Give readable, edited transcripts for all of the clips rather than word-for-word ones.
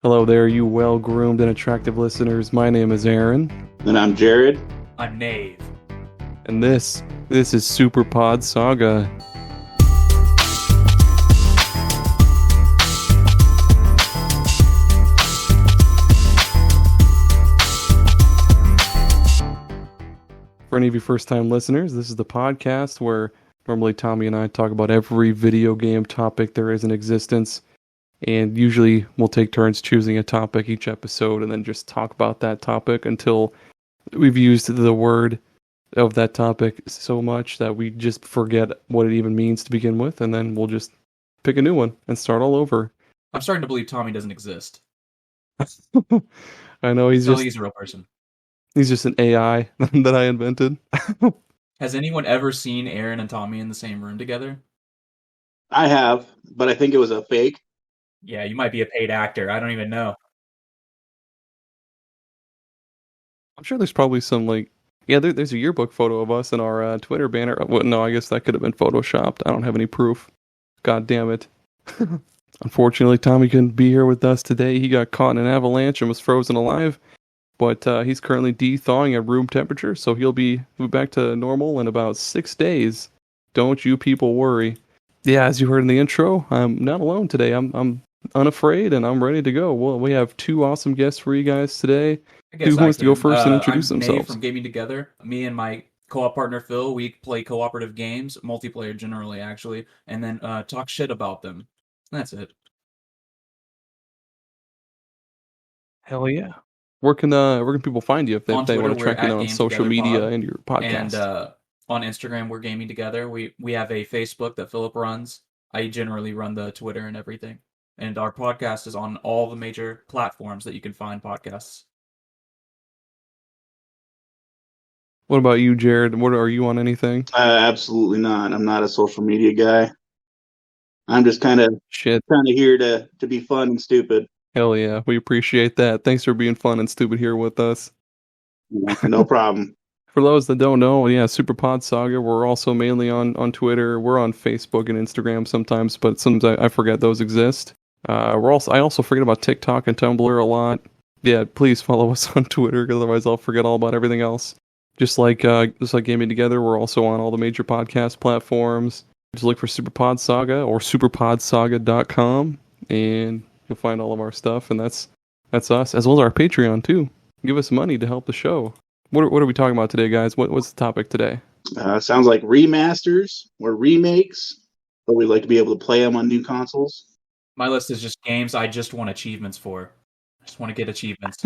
Hello there, you well-groomed and attractive listeners. My name is Aaron. And I'm Jared. I'm Nave. And this is Super Pod Saga. For any of you first-time listeners, this is the podcast where normally Tommy and I talk about every video game topic there is in existence. And usually we'll take turns choosing a topic each episode and then just talk about that topic until we've used the word of that topic so much that we just forget what it even means to begin with, and then we'll just pick a new one and start all over. I'm starting to believe Tommy doesn't exist. I know he's he's a real person. He's just an AI that I invented. Has anyone ever seen Aaron and Tommy in the same room together? I have, but I think it was a fake. Yeah, you might be a paid actor. I don't even know. I'm sure there's probably some, there's a yearbook photo of us in our Twitter banner. Well, no, I guess that could have been photoshopped. I don't have any proof. God damn it. Unfortunately, Tommy couldn't be here with us today. He got caught in an avalanche and was frozen alive. But he's currently de-thawing at room temperature, so he'll be back to normal in about 6 days. Don't you people worry. Yeah, as you heard in the intro, I'm not alone today. I'm unafraid and I'm ready to go. Well, we have two awesome guests for you guys today. Who wants to go first and introduce themselves? Nave from Gaming Together. Me and my co-op partner Phil, we play cooperative games, multiplayer generally actually, and then talk shit about them. That's it. Hell yeah. Where can people find you if they want to track you on social media and your podcast? And on Instagram, we're Gaming Together. We have a Facebook that Philip runs. I generally run the Twitter and everything. And our podcast is on all the major platforms that you can find podcasts. What about you, Jared? Are you on anything? Absolutely not. I'm not a social media guy. I'm just kind of here to be fun and stupid. Hell yeah, we appreciate that. Thanks for being fun and stupid here with us. No problem. For those that don't know, yeah, Super Pod Saga, we're also mainly on Twitter. We're on Facebook and Instagram sometimes, but sometimes I forget those exist. I also forget about TikTok and Tumblr a lot. Yeah, please follow us on Twitter, because otherwise I'll forget all about everything else. Just like Gaming Together, we're also on all the major podcast platforms. Just look for Super Pod Saga or superpodsaga.com, and you'll find all of our stuff. And that's us, as well as our Patreon too. Give us money to help the show. What are we talking about today, guys? What's the topic today? Sounds like remasters or remakes, but we like to be able to play them on new consoles. My list is just games I just want achievements for. I just want to get achievements.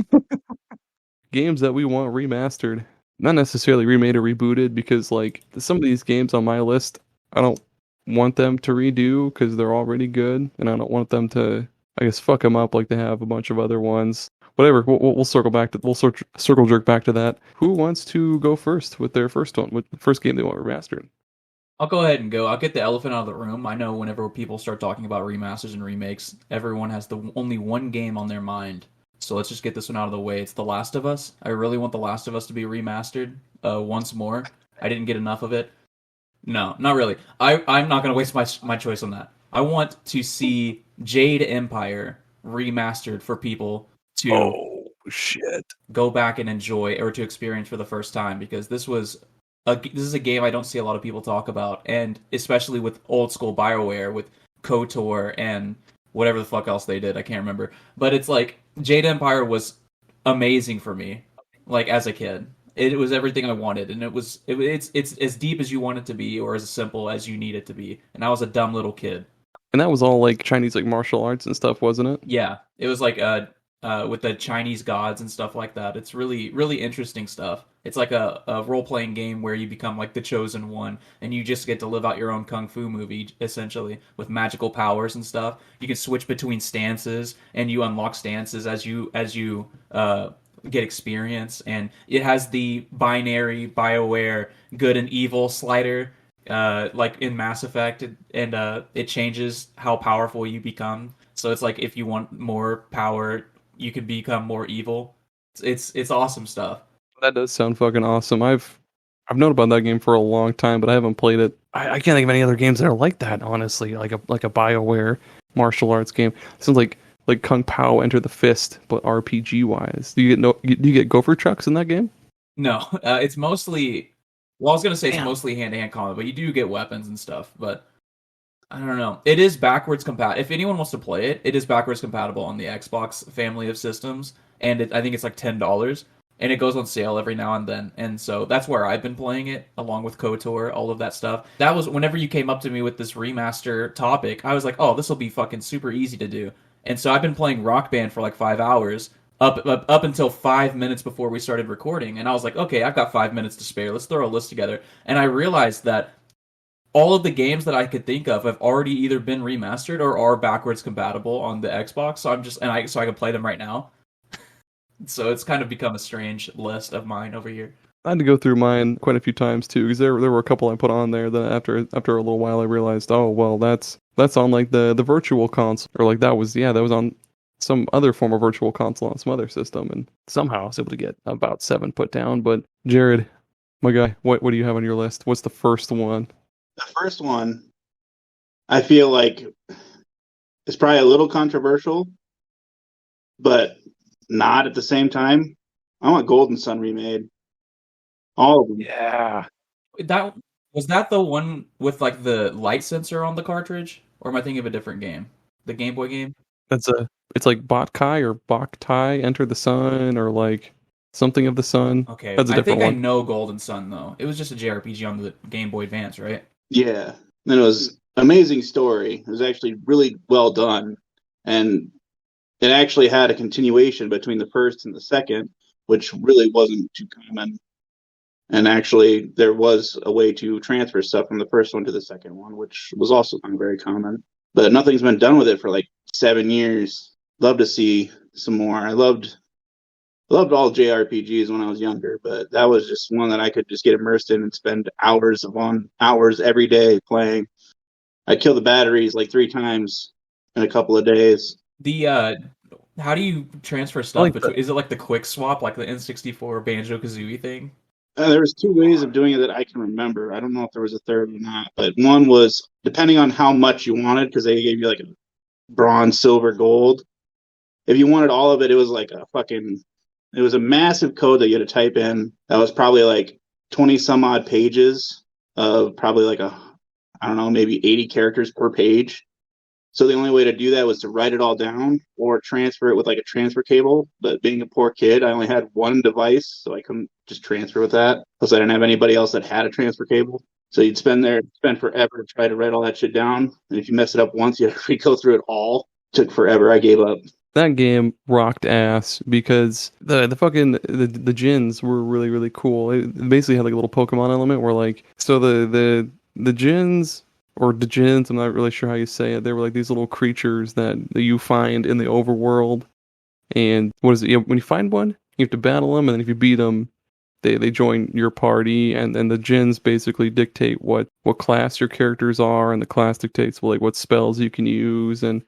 Games that we want remastered. Not necessarily remade or rebooted, because some of these games on my list, I don't want them to redo because they're already good, and I don't want them to, I guess, fuck them up like they have a bunch of other ones. Whatever, we'll circle jerk back to that. Who wants to go first with their first one, with the first game they want remastered? I'll go ahead and go. I'll get the elephant out of the room. I know whenever people start talking about remasters and remakes, everyone has only one game on their mind. So let's just get this one out of the way. It's The Last of Us. I really want The Last of Us to be remastered once more. I didn't get enough of it. No, not really. I'm not going to waste my choice on that. I want to see Jade Empire remastered for people to go back and enjoy, or to experience for the first time, because this is a game I don't see a lot of people talk about, and especially with old school BioWare, with KOTOR and whatever the fuck else they did, I can't remember. But it's like Jade Empire was amazing for me, as a kid. It was everything I wanted, and it's as deep as you want it to be, or as simple as you need it to be. And I was a dumb little kid. And that was all Chinese martial arts and stuff, wasn't it? Yeah, it was with the Chinese gods and stuff like that. It's really, really interesting stuff. It's like a role-playing game where you become the chosen one, and you just get to live out your own kung fu movie, essentially, with magical powers and stuff. You can switch between stances, and you unlock stances as you get experience. And it has the binary BioWare good and evil slider, like in Mass Effect, and it changes how powerful you become. So it's if you want more power, you can become more evil. It's awesome stuff. That does sound fucking awesome. I've known about that game for a long time, but I haven't played it. I can't think of any other games that are like that, honestly. Like a BioWare martial arts game. It sounds like like Kung Pao Enter the Fist, but RPG wise. Do you get gopher chucks in that game? No, it's mostly. Well, I was gonna say it's Damn. mostly hand-to-hand combat, but you do get weapons and stuff. But I don't know. It is backwards compatible. If anyone wants to play it, it is backwards compatible on the Xbox family of systems, and I think it's like $10, and it goes on sale every now and then. And so that's where I've been playing it, along with KOTOR, all of that stuff. That was whenever you came up to me with this remaster topic, I was like, oh, this will be fucking super easy to do. And so I've been playing Rock Band for like 5 hours. Up until 5 minutes before we started recording, and I was like, okay, I've got 5 minutes to spare. Let's throw a list together. And I realized that all of the games that I could think of have already either been remastered or are backwards compatible on the Xbox. So I can play them right now. So it's kind of become a strange list of mine over here. I had to go through mine quite a few times too, because there were a couple I put on there that after a little while I realized, oh well, that's on like the virtual console, or like that was on some other form of virtual console on some other system, and somehow I was able to get about 7 put down. But Jared, my guy, what do you have on your list? What's the first one? The first one, I feel like it's probably a little controversial, but not at the same time. I want Golden Sun remade. All of them. Yeah. Was that the one with like the light sensor on the cartridge, or am I thinking of a different game? The Game Boy game? It's like Botkai or Boktai, Enter the Sun, or like something of the Sun. Okay, That's a I different think one. I know Golden Sun though. It was just a JRPG on the Game Boy Advance, right? Yeah. And it was amazing story. It was actually really well done. And it actually had a continuation between the first and the second, which really wasn't too common. And actually, there was a way to transfer stuff from the first one to the second one, which was also not very common. But nothing's been done with it for like 7 years. Love to see some more. I loved all JRPGs when I was younger, but that was just one that I could just get immersed in and spend hours every day playing. I kill the batteries like 3 times in a couple of days. How do you transfer stuff between? Is it like the quick swap, like the N64 Banjo-Kazooie thing? There was 2 ways of doing it that I can remember. I don't know if there was a third or not, but one was depending on how much you wanted, because they gave you like a bronze, silver, gold. If you wanted all of it, it was like it was a massive code that you had to type in. That was probably like 20 some odd pages of probably like I don't know, maybe 80 characters per page. So the only way to do that was to write it all down or transfer it with like a transfer cable. But being a poor kid, I only had one device, so I couldn't just transfer with that. Plus, I didn't have anybody else that had a transfer cable. So you'd spend forever to try to write all that shit down. And if you mess it up once, you have to go through it all. It took forever. I gave up. That game rocked ass because the fucking the djinns were really, really cool. It basically had like a little Pokemon element where like, so the djinns, or djinns, I'm not really sure how you say it. They were like these little creatures that you find in the overworld. And what is it? When you find one, you have to battle them, and then if you beat them, they join your party. And the djinns basically dictate what class your characters are, and the class dictates like what spells you can use and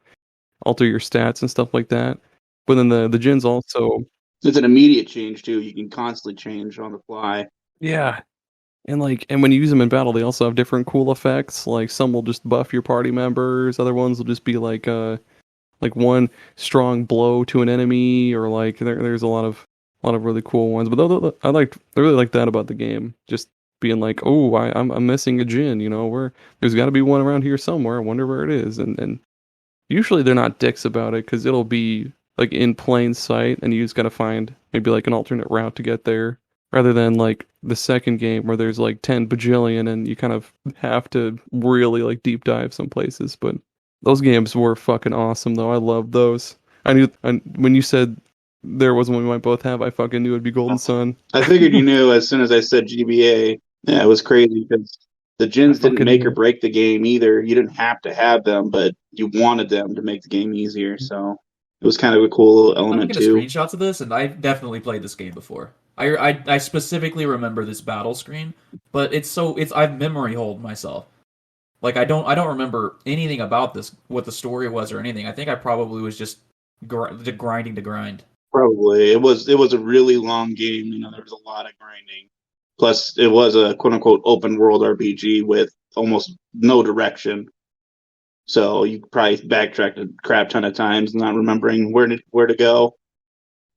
alter your stats and stuff like that. But then the djinns also, it's an immediate change too. You can constantly change on the fly. Yeah. And when you use them in battle, they also have different cool effects. Like some will just buff your party members, other ones will just be like one strong blow to an enemy, or like there's a lot of really cool ones. But I really like that about the game. Just being like, oh, I'm missing a djinn, there's got to be one around here somewhere. I wonder where it is. And usually they're not dicks about it, because it'll be like in plain sight, and you just got to find maybe like an alternate route to get there. Rather than like the second game where there's like 10 bajillion and you kind of have to really like deep dive some places. But those games were fucking awesome though. I loved those. When you said there was one we might both have, I fucking knew it'd be Golden Sun. I figured you knew as soon as I said GBA. Yeah, it was crazy because the djinns didn't make or break the game either. You didn't have to have them, but you wanted them to make the game easier. So it was kind of a cool element too. I'm looking at screenshots of this, and I definitely played this game before. I specifically remember this battle screen, but I've memory hold myself. Like I don't remember anything about this, what the story was or anything. I think I probably was just grinding to grind. Probably it was a really long game. There was a lot of grinding. Plus, it was a quote unquote open world RPG with almost no direction. So you probably backtracked a crap ton of times, not remembering where to go.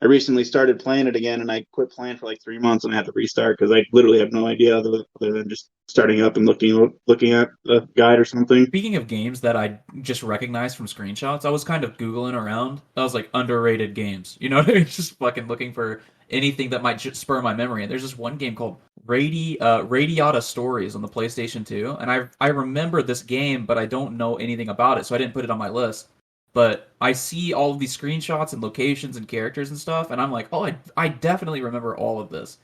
I recently started playing it again, and I quit playing for like 3 months, and I had to restart because I literally have no idea other than just starting up and looking at the guide or something. Speaking of games that I just recognized from screenshots, I was kind of Googling around. I was like, underrated games. You know what I mean? Just fucking looking for anything that might spur my memory. And there's this one game called Radiata Stories on the PlayStation 2. And I remember this game, but I don't know anything about it, so I didn't put it on my list. But I see all of these screenshots and locations and characters and stuff, and I'm like, oh, I definitely remember all of this.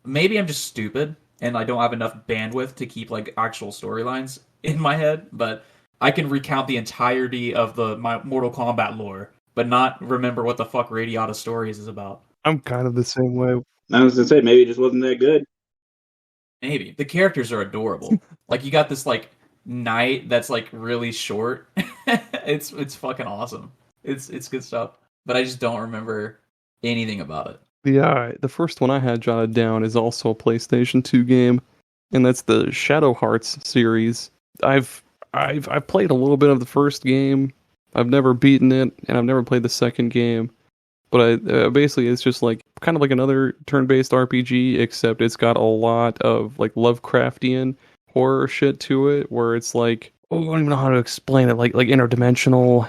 Maybe I'm just stupid and I don't have enough bandwidth to keep like actual storylines in my head, but I can recount the entirety of my Mortal Kombat lore, but not remember what the fuck Radiata Stories is about. I'm kind of the same way. I was gonna say maybe it just wasn't that good. Maybe the characters are adorable. Like you got this like knight that's like really short. It's fucking awesome. It's good stuff, but I just don't remember anything about it. Yeah, the first one I had jotted down is also a PlayStation 2 game, and that's the Shadow Hearts series. I've played a little bit of the first game. I've never beaten it, and I've never played the second game. But basically, it's just like kind of like another turn-based RPG, except it's got a lot of like Lovecraftian horror shit to it, where it's like, oh, I don't even know how to explain it, like interdimensional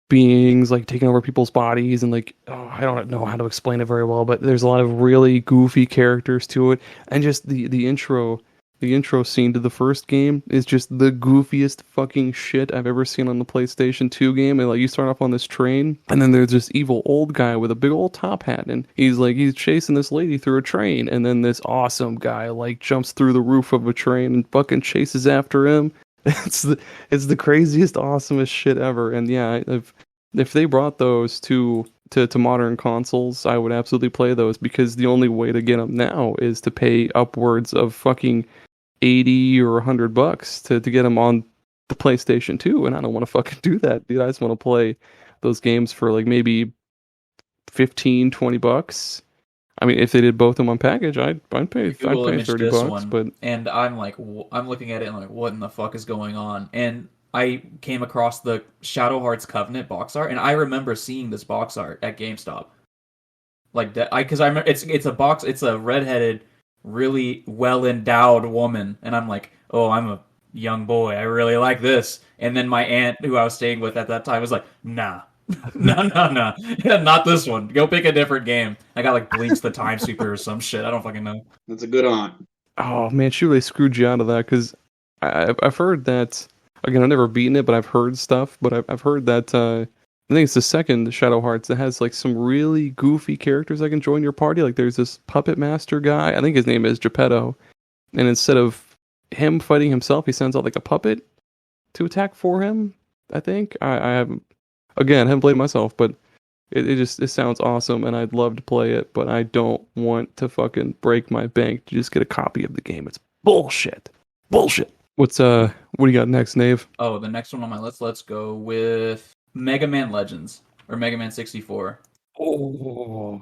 beings like taking over people's bodies, and like, oh, I don't know how to explain it very well, but there's a lot of really goofy characters to it, and just the intro scene to the first game is just the goofiest fucking shit I've ever seen on the PlayStation 2 game. And like you start off on this train, and then there's this evil old guy with a big old top hat, and he's chasing this lady through a train, and then this awesome guy like jumps through the roof of a train and fucking chases after him. It's the craziest, awesomest shit ever. And yeah, if they brought those to modern consoles, I would absolutely play those, because the only way to get them now is to pay upwards of fucking 80 or $100 to get them on the PlayStation 2, and I don't want to fucking do that, dude. I just want to play those games for like maybe 15-20 bucks. I mean, if they did both in one package, I'd pay $30, but and I'm like, I'm looking at it and like, what in the fuck is going on? And I came across the Shadow Hearts Covenant box art, and I remember seeing this box art at GameStop. Like that, because I remember it's a box, it's a redheaded, really well endowed woman, and I'm like, oh, I'm a young boy, I really like this. And then my aunt, who I was staying with at that time, was like, nah. No, yeah, not this one. Go pick a different game. I got like Bleach the Time Sweeper or some shit. I don't fucking know. That's a good aunt. Oh man, she really screwed you out of that, because I've heard that. Again, I've never beaten it, but I've heard stuff. But I've heard that I think it's the second Shadow Hearts that has like some really goofy characters that can join your party. Like there's this puppet master guy. I think his name is Geppetto, and instead of him fighting himself, he sends out like a puppet to attack for him. I think I haven't. Again, haven't played myself, but it sounds awesome, and I'd love to play it, but I don't want to fucking break my bank to just get a copy of the game. It's bullshit. Bullshit. What do you got next, Nave? Oh, the next one on my list, let's go with Mega Man Legends, or Mega Man 64. Oh,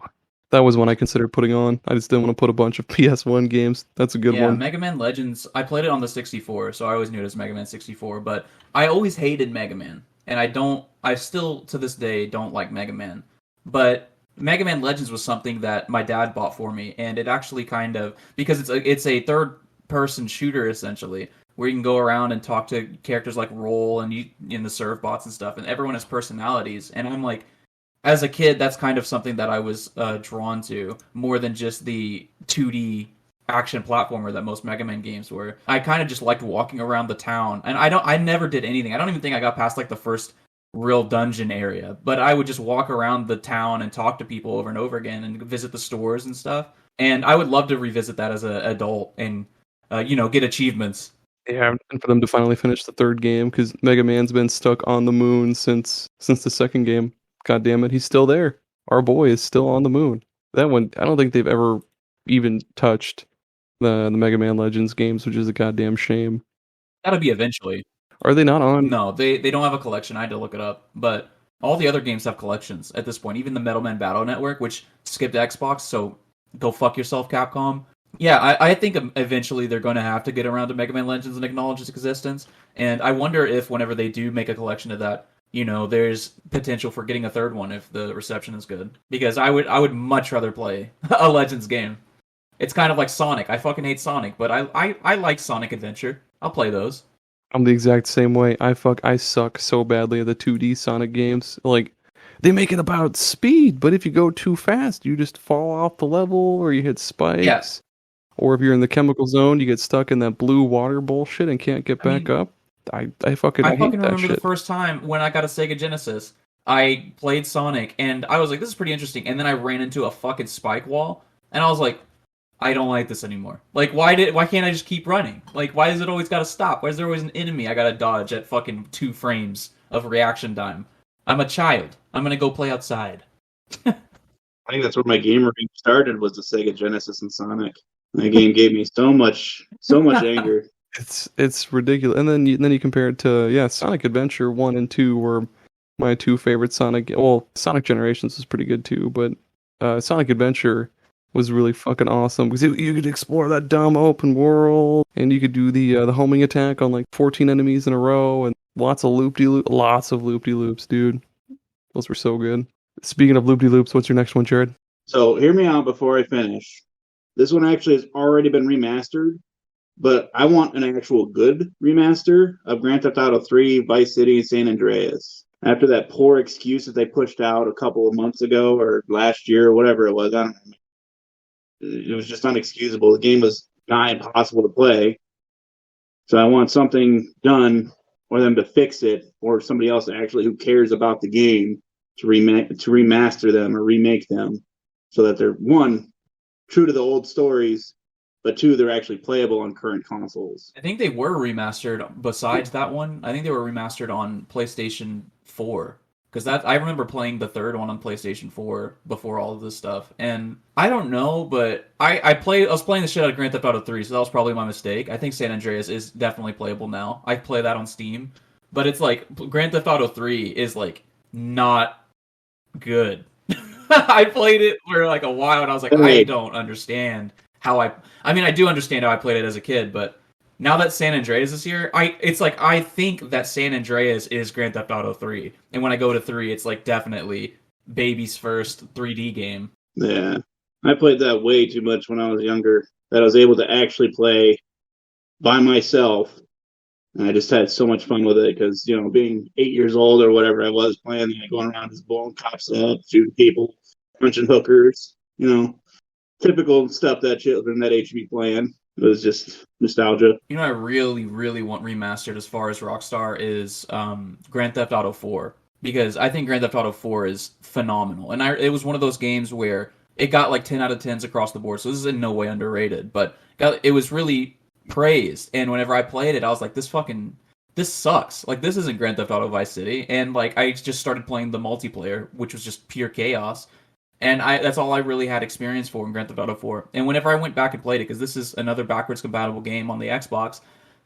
that was one I considered putting on. I just didn't want to put a bunch of PS1 games. That's a good one. Yeah, Mega Man Legends, I played it on the 64, so I always knew it as Mega Man 64, but I always hated Mega Man. And I still, to this day, don't like Mega Man. But Mega Man Legends was something that my dad bought for me, and it actually kind of, because it's a third-person shooter, essentially, where you can go around and talk to characters like Roll and in the serve bots and stuff, and everyone has personalities. And I'm like, as a kid, that's kind of something that I was drawn to, more than just the 2D action platformer that most Mega Man games were. I kind of just liked walking around the town, and I never did anything. I don't even think I got past like the first real dungeon area, but I would just walk around the town and talk to people over and over again and visit the stores and stuff. And I would love to revisit that as an adult and get achievements. Yeah, and for them to finally finish the third game, because Mega Man's been stuck on the moon since the second game. God damn it, he's still there. Our boy is still on the moon. That one, I don't think they've ever even touched the Mega Man Legends games, which is a goddamn shame. That'll be eventually. Are they not on? No, they don't have a collection. I had to look it up, but all the other games have collections at this point. Even the Metal Man Battle Network, which skipped Xbox, so go fuck yourself, Capcom. Yeah, I think eventually they're going to have to get around to Mega Man Legends and acknowledge its existence. And I wonder if whenever they do make a collection of that, there's potential for getting a third one if the reception is good. Because I would much rather play a Legends game. It's kind of like Sonic. I fucking hate Sonic, but I like Sonic Adventure. I'll play those. I'm the exact same way. I suck so badly at the 2D Sonic games. Like they make it about speed, but if you go too fast, you just fall off the level or you hit Yeah, spikes. Or if you're in the chemical zone, you get stuck in that blue water bullshit and can't get I back mean, up. I fucking I hate fucking that remember the shit. first time when I got a Sega Genesis. I played Sonic and I was like, this is pretty interesting. And then I ran into a fucking spike wall, and I was like, I don't like this anymore. Like, why can't I just keep running? Like, why does it always gotta stop? Why is there always an enemy I gotta dodge at fucking 2 frames of reaction time? I'm a child. I'm gonna go play outside. I think that's where my gamer game started was the Sega Genesis and Sonic. That game gave me so much anger. It's ridiculous. And then you compare it to Sonic Adventure 1 and 2 were my two favorite Sonic. Well, Sonic Generations was pretty good too, but Sonic Adventure was really fucking awesome because you could explore that dumb open world and you could do the homing attack on like 14 enemies in a row and lots of loop de loops, dude. Those were so good. Speaking of loop de loops, what's your next one, Jared? So hear me out before I finish. This one actually has already been remastered, but I want an actual good remaster of Grand Theft Auto 3, Vice City, and San Andreas. After that poor excuse that they pushed out a couple of months ago or last year or whatever it was, I don't know. It was just unexcusable. The game was nigh impossible to play. So I want something done or them to fix it or somebody else actually who cares about the game to remaster them or remake them so that they're one true to the old stories, but two they're actually playable on current consoles. I think they were remastered. Besides that one, I think they were remastered on PlayStation 4. Because that I remember playing the third one on PlayStation 4 before all of this stuff, and I don't know, but I was playing the shit out of Grand Theft Auto 3, so that was probably my mistake. I think San Andreas is definitely playable now. I play that on Steam, but it's like Grand Theft Auto 3 is like not good. I played it for like a while, and I was like, I Hey, don't understand how I mean, I do understand how I played it as a kid, but now that San Andreas is here, it's like I think that San Andreas is Grand Theft Auto 3, and when I go to 3, it's like definitely baby's first 3D game. yeah, I played that way too much when I was younger that I was able to actually play by myself. And I just had so much fun with it because, being 8 years old or whatever I was playing, going around just blowing cops up, shooting people, punching hookers, typical stuff that children that age should be playing. It was just nostalgia. I really, really want remastered as far as Rockstar is Grand Theft Auto 4, because I think Grand Theft Auto 4 is phenomenal, and it was one of those games where it got like 10 out of 10s across the board, so this is in no way underrated, but it was really praised, and whenever I played it, I was like, this sucks. Like, this isn't Grand Theft Auto Vice City, and like I just started playing the multiplayer, which was just pure chaos. And that's all I really had experience for in Grand Theft Auto 4. And whenever I went back and played it, because this is another backwards compatible game on the Xbox,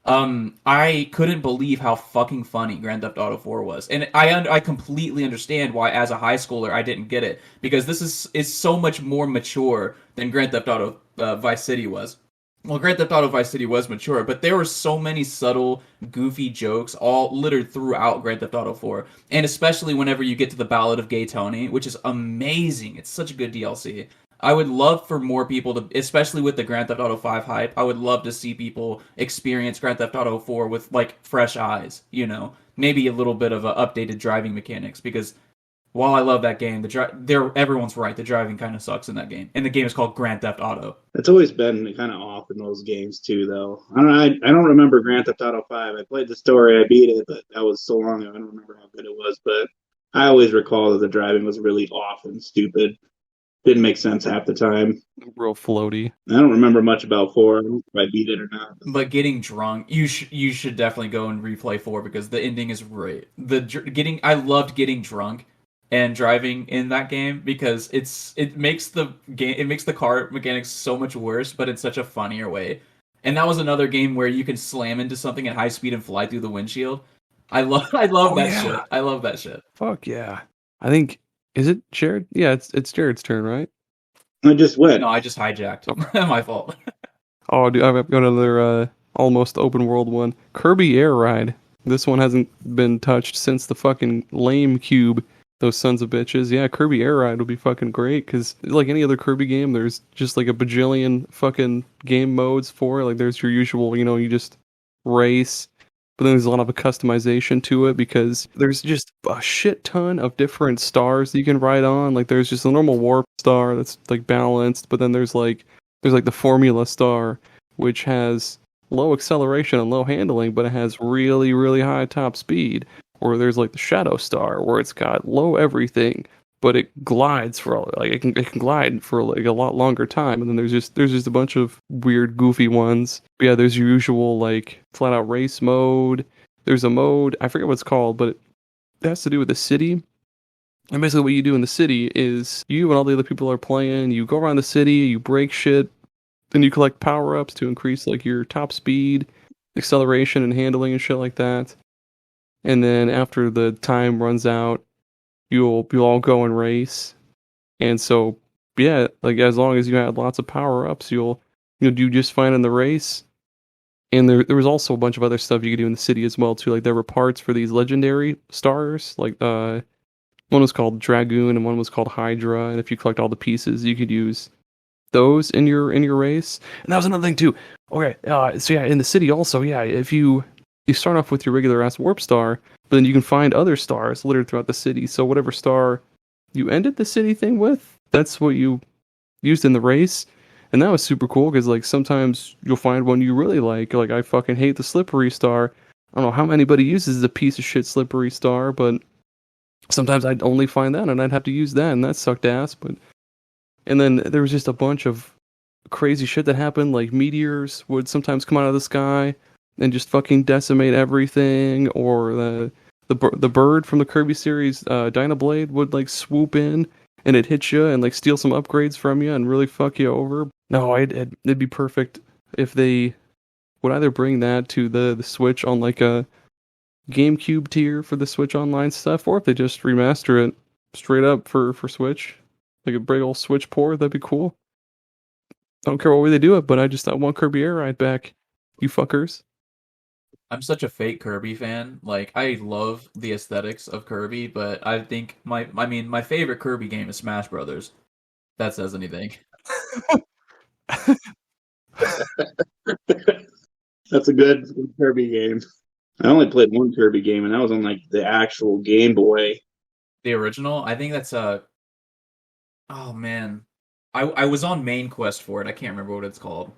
I couldn't believe how fucking funny Grand Theft Auto 4 was. And I completely understand why, as a high schooler, I didn't get it, because this is so much more mature than Grand Theft Auto Vice City was. Well, Grand Theft Auto Vice City was mature, but there were so many subtle, goofy jokes all littered throughout Grand Theft Auto 4. And especially whenever you get to the Ballad of Gay Tony, which is amazing. It's such a good DLC. I would love for more people to, especially with the Grand Theft Auto 5 hype, I would love to see people experience Grand Theft Auto 4 with, like, fresh eyes, Maybe a little bit of updated driving mechanics, because while I love that game, everyone's right. The driving kind of sucks in that game, and the game is called Grand Theft Auto. It's always been kind of off in those games too, though. I don't remember Grand Theft Auto 5. I played the story, I beat it, but that was so long ago. I don't remember how good it was. But I always recall that the driving was really off and stupid. Didn't make sense half the time. Real floaty. I don't remember much about 4. I don't know if I beat it or not. But getting drunk, you should definitely go and replay 4, because the ending is great. I loved getting drunk and driving in that game, because it makes the car mechanics so much worse, but in such a funnier way. And that was another game where you can slam into something at high speed and fly through the windshield. I love that shit. I love that shit. Fuck yeah. I think is it Jared? Yeah, it's Jared's turn, right? I just went. No, I just hijacked. My fault. Oh, dude, I've got another almost open world one. Kirby Air Ride. This one hasn't been touched since the fucking lame cube. Those sons of bitches. Yeah, Kirby Air Ride would be fucking great because, like any other Kirby game, there's just like a bajillion fucking game modes for it. Like, there's your usual, you just race, but then there's a lot of a customization to it because there's just a shit ton of different stars that you can ride on. Like, there's just a normal warp star that's like balanced, but then there's like the Formula Star, which has low acceleration and low handling, but it has really, really high top speed. Or there's like the Shadow Star, where it's got low everything, but it glides for like it can glide for like a lot longer time. And then there's just a bunch of weird, goofy ones. But yeah, there's your usual like flat out race mode. There's a mode, I forget what it's called, but it has to do with the city. And basically, what you do in the city is you and all the other people are playing. You go around the city, you break shit, then you collect power ups to increase like your top speed, acceleration, and handling and shit like that. And then after the time runs out, you'll all go and race. And so, yeah, like as long as you had lots of power ups, you'll do just fine in the race. And there was also a bunch of other stuff you could do in the city as well too. Like there were parts for these legendary stars, like one was called Dragoon and one was called Hydra. And if you collect all the pieces, you could use those in your race. And that was another thing too. Okay, so yeah, in the city also, yeah, if you start off with your regular ass warp star, but then you can find other stars littered throughout the city. So whatever star you ended the city thing with, that's what you used in the race. And that was super cool because like sometimes you'll find one you really like. Like I fucking hate the slippery star. I don't know how anybody uses the piece of shit slippery star, but sometimes I'd only find that and I'd have to use that, and that sucked ass. And then there was just a bunch of crazy shit that happened. Like meteors would sometimes come out of the sky and just fucking decimate everything, or the bird from the Kirby series, Dynablade, would like swoop in and it'd hit you and like steal some upgrades from you and really fuck you over. No, it'd be perfect if they would either bring that to the Switch on like a GameCube tier for the Switch Online stuff, or if they just remaster it straight up for Switch, like a big old Switch port. That'd be cool. I don't care what way they do it, but I want Kirby Air Ride back, you fuckers. I'm such a fake Kirby fan. Like I love the aesthetics of Kirby, but I think my favorite Kirby game is Smash Brothers. If that says anything. That's a good Kirby game. I only played one Kirby game, and that was on like the actual Game Boy. The original, I think that's oh man. I was on main quest for it. I can't remember what it's called.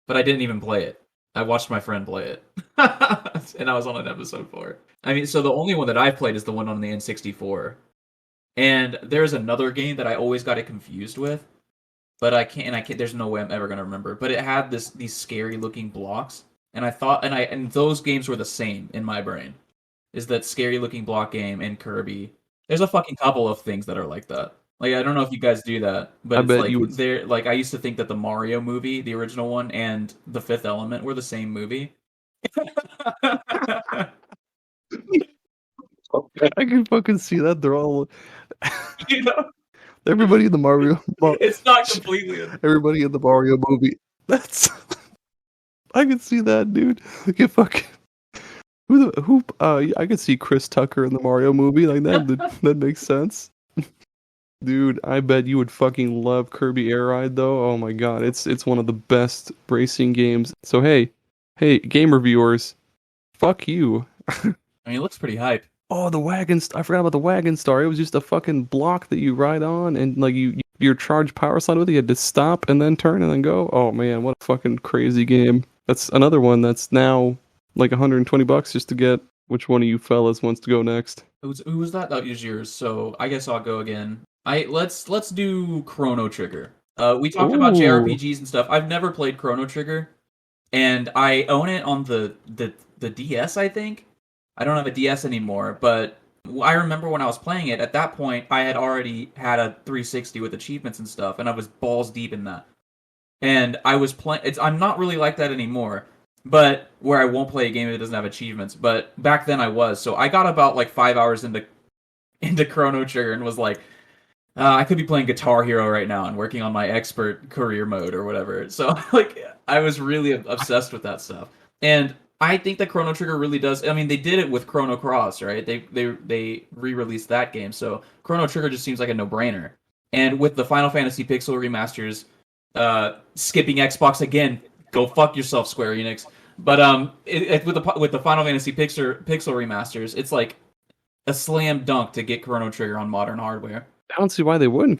But I didn't even play it. I watched my friend play it. And I was on an episode for it. I mean, so the only one that I've played is the one on the N64. And there's another game that I always got it confused with, but I can't, there's no way I'm ever gonna remember. But it had these scary looking blocks, and I thought and those games were the same in my brain. Is that scary looking block game and Kirby. There's a fucking couple of things that are like that. Like I don't know if you guys do that, but I it's bet like you would. they're like I used to think that the Mario movie, the original one, and The Fifth Element were the same movie. I can fucking see that. They're all You know, everybody in the it's not completely. everybody in the Mario movie. That's I can see that, dude. Get fucking who I could see Chris Tucker in the Mario movie like that. That makes sense. Dude, I bet you would fucking love Kirby Air Ride though. Oh my god, it's one of the best racing games. So hey, game reviewers, fuck you. I mean, it looks pretty hype. Oh, the wagon! I forgot about the wagon star. It was just a fucking block that you ride on, and like your charged power slide with it. You had to stop and then turn and then go. Oh man, what a fucking crazy game! That's another one that's now like $120 just to get. Which one of you fellas wants to go next? Who was that? That was yours. So I guess I'll go again. Let's do Chrono Trigger. We talked about JRPGs and stuff. I've never played Chrono Trigger, and I own it on the DS. I think I don't have a DS anymore, but I remember when I was playing it. At that point, I had already had a 360 with achievements and stuff, and I was balls deep in that. And I was playing. I'm not really like that anymore, but where I won't play a game that doesn't have achievements. But back then I was. So I got about like 5 hours into Chrono Trigger and was like, I could be playing Guitar Hero right now and working on my expert career mode or whatever. So like I was really obsessed with that stuff. And I think that Chrono Trigger really does. I mean, they did it with Chrono Cross, right? They re-released that game, so Chrono Trigger just seems like a no-brainer. And with the Final Fantasy Pixel remasters, skipping Xbox again, go fuck yourself, Square Enix. But with the Final Fantasy Pixel remasters, it's like a slam dunk to get Chrono Trigger on modern hardware. I don't see why they wouldn't.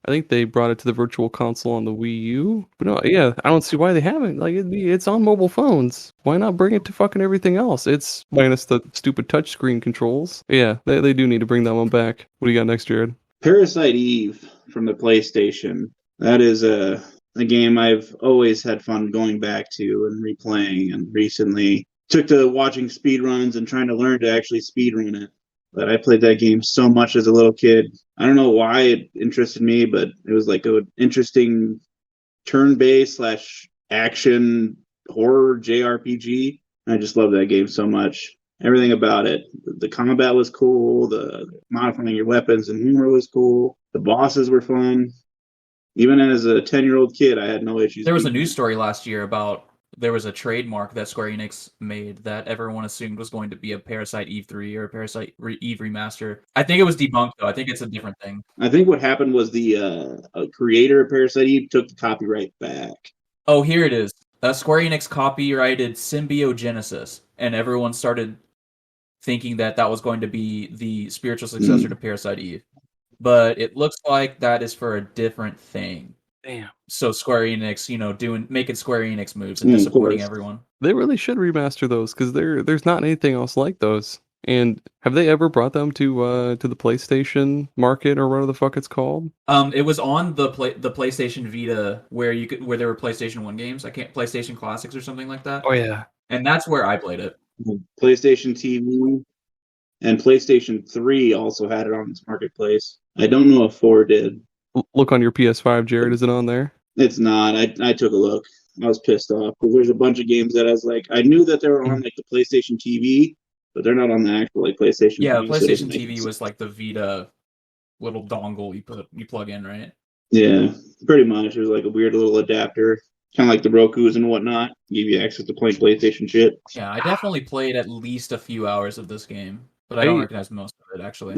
I think they brought it to the Virtual Console on the Wii U. But no, yeah, I don't see why they haven't. Like, it's on mobile phones. Why not bring it to fucking everything else? It's minus the stupid touchscreen controls. Yeah, they do need to bring that one back. What do you got next, Jared? Parasite Eve from the PlayStation. That is a game I've always had fun going back to and replaying, and recently took to watching speedruns and trying to learn to actually speedrun it. But I played that game so much as a little kid. I don't know why it interested me, but it was like an interesting turn-based slash action horror JRPG. I just love that game so much. Everything about it. The combat was cool. The modifying your weapons and humor was cool. The bosses were fun. Even as a 10-year-old kid, I had no issues. There was a news story last year about there was a trademark that Square Enix made that everyone assumed was going to be a Parasite Eve 3 or a Parasite Eve remaster. I think it was debunked, though. I think it's a different thing. I think what happened was the creator of Parasite Eve took the copyright back. Oh, here it is. Square Enix copyrighted Symbiogenesis, and everyone started thinking that that was going to be the spiritual successor to Parasite Eve. But it looks like that is for a different thing. Damn. So Square Enix, making Square Enix moves and disappointing everyone. They really should remaster those because there's not anything else like those. And have they ever brought them to the PlayStation market or whatever the fuck it's called? It was on the PlayStation Vita where there were PlayStation 1 games. PlayStation Classics or something like that. Oh yeah. And that's where I played it. PlayStation TV and PlayStation 3 also had it on its marketplace. I don't know if 4 did. Look on your PS5, Jared. Is it on there? It's not. I took a look. I was pissed off because there's a bunch of games that I was like, I knew that they were on like the PlayStation TV, but they're not on the actual like PlayStation. Yeah, TV, PlayStation TV was like the Vita little dongle you plug in, right? Yeah, pretty much. It was like a weird little adapter, kind of like the Roku's and whatnot. Give you access to playing PlayStation shit. Yeah, I definitely played at least a few hours of this game, but I don't recognize most of it actually.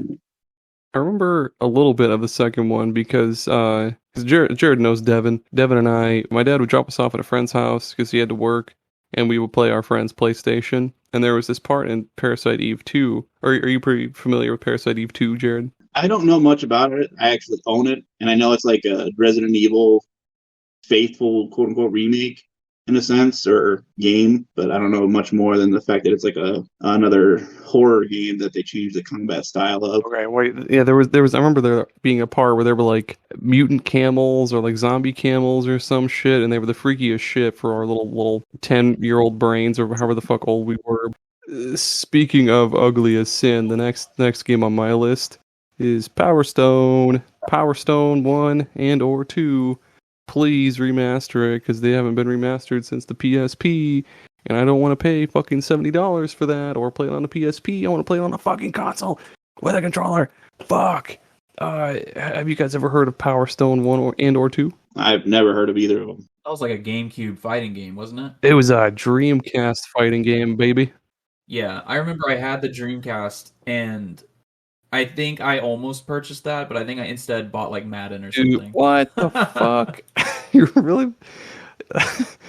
I remember a little bit of the second one because Jared knows Devin. Devin and my dad would drop us off at a friend's house because he had to work, and we would play our friend's PlayStation. And there was this part in Parasite Eve 2. Are you pretty familiar with Parasite Eve 2, Jared? I don't know much about it. I actually own it, and I know it's like a Resident Evil faithful quote unquote remake in a sense, or game, but I don't know much more than the fact that it's like another horror game that they changed the combat style of. Okay, wait, yeah, there was. I remember there being a part where there were like mutant camels or like zombie camels or some shit, and they were the freakiest shit for our little 10-year-old brains or however the fuck old we were. Speaking of ugly as sin, the next game on my list is Power Stone 1 and or 2. Please remaster it because they haven't been remastered since the PSP, and I don't want to pay fucking $70 for that or play it on the PSP. I want to play it on a fucking console with a controller. Fuck. Have you guys ever heard of Power Stone 1 or 2? I've never heard of either of them. That was like a GameCube fighting game, wasn't it? It was a Dreamcast fighting game, baby. Yeah, I remember I had the Dreamcast, and I think I almost purchased that, but I think I instead bought like Madden or something. What the fuck? You really?